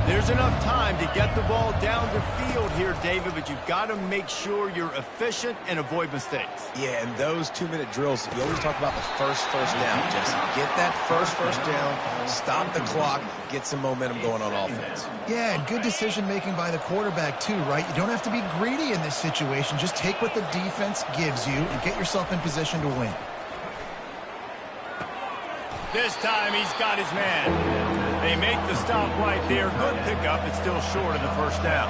A: There's enough time to get the ball down the field here, David, but you've got to make sure you're efficient and avoid mistakes.
C: Yeah, and those 2-minute drills, you always talk about the first down, Jesse. Get that first down, stop the clock, get some momentum going on offense.
B: Yeah, and good decision-making by the quarterback, too, right? You don't have to be greedy in this situation. Just take what the defense gives you and get yourself in position to win.
A: This time he's got his man. They make the stop right there. Good pickup. It's still short of the first down.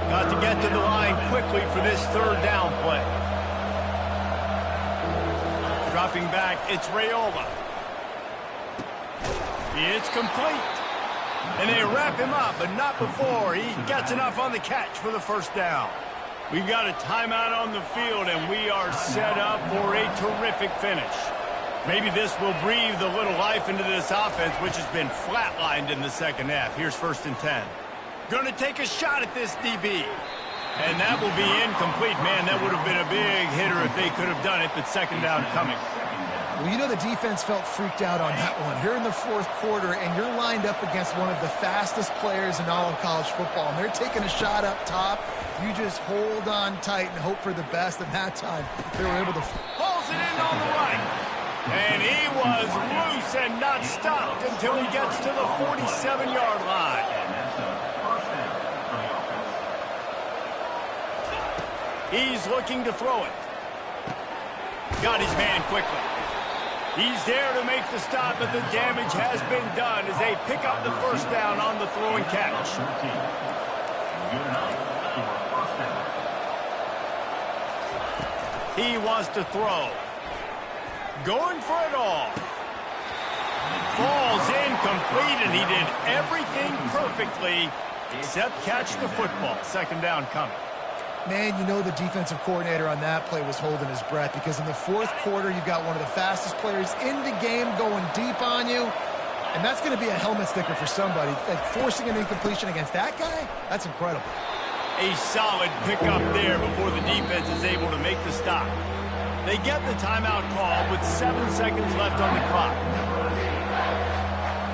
A: Got to get to the line quickly for this third down play. Dropping back, it's Raiola. It's complete. And they wrap him up, but not before he gets enough on the catch for the first down. We've got a timeout on the field, and we are set up for a terrific finish. Maybe this will breathe a little life into this offense, which has been flatlined in the second half. Here's 1st and 10. Going to take a shot at this DB. And that will be incomplete. Man, that would have been a big hitter if they could have done it, but second down coming.
B: Well, you know the defense felt freaked out on that one. Here in the fourth quarter, and you're lined up against one of the fastest players in all of college football, and they're taking a shot up top. You just hold on tight and hope for the best, and that time they were able to...
A: Pulls it in on the right. And he was loose and not stopped until he gets to the 47-yard line. He's looking to throw it. Got his man quickly. He's there to make the stop, but the damage has been done as they pick up the first down on the throw and catch. He wants to throw. Going for it all. Falls incomplete, and he did everything perfectly except catch the football. Second down coming.
B: Man, you know the defensive coordinator on that play was holding his breath, because in the fourth quarter, you've got one of the fastest players in the game going deep on you, and that's going to be a helmet sticker for somebody. Like, forcing an incompletion against that guy, that's incredible.
A: A solid pickup there before the defense is able to make the stop. They get the timeout call with 7 seconds left on the clock.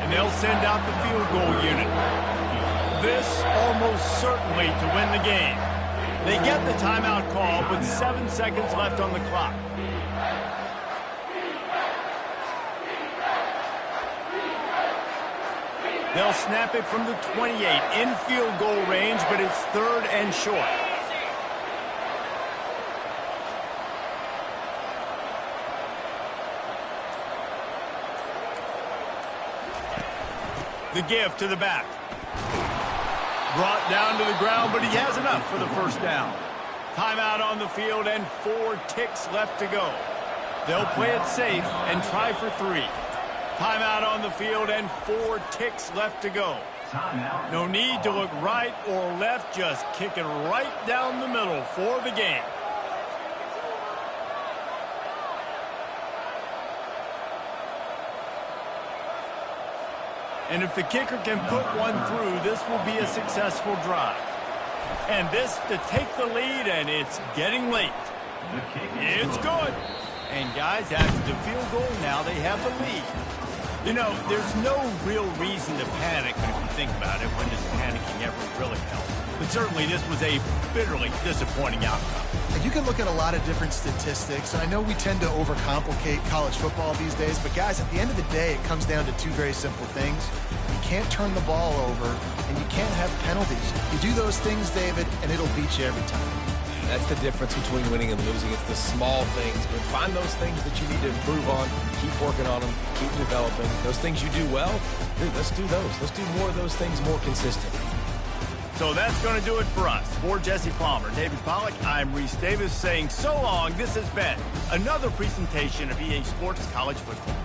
A: And they'll send out the field goal unit. This almost certainly to win the game. They get the timeout call with 7 seconds left on the clock. They'll snap it from the 28 in field goal range, but it's third and short. The give to the back. Brought down to the ground, but he has enough for the first down. Timeout on the field and 4 ticks left to go. They'll play it safe and try for 3. Timeout on the field and 4 ticks left to go. No need to look right or left, just kick it right down the middle for the game. And if the kicker can put one through, this will be a successful drive. And this to take the lead, and it's getting late. It's good. And guys, after the field goal, now they have the lead. You know, there's no real reason to panic if you think about it. When does panicking ever really help? But certainly this was a bitterly disappointing outcome.
B: And you can look at a lot of different statistics. I know we tend to overcomplicate college football these days, but guys, at the end of the day, it comes down to 2 very simple things. You can't turn the ball over, and you can't have penalties. You do those things, David, and it'll beat you every time.
C: That's the difference between winning and losing. It's the small things. But find those things that you need to improve on. Keep working on them. Keep developing. Those things you do well, dude, let's do those. Let's do more of those things more consistently.
A: So that's going to do it for us. For Jesse Palmer, David Pollack, I'm Reese Davis saying so long. This has been another presentation of EA Sports College Football.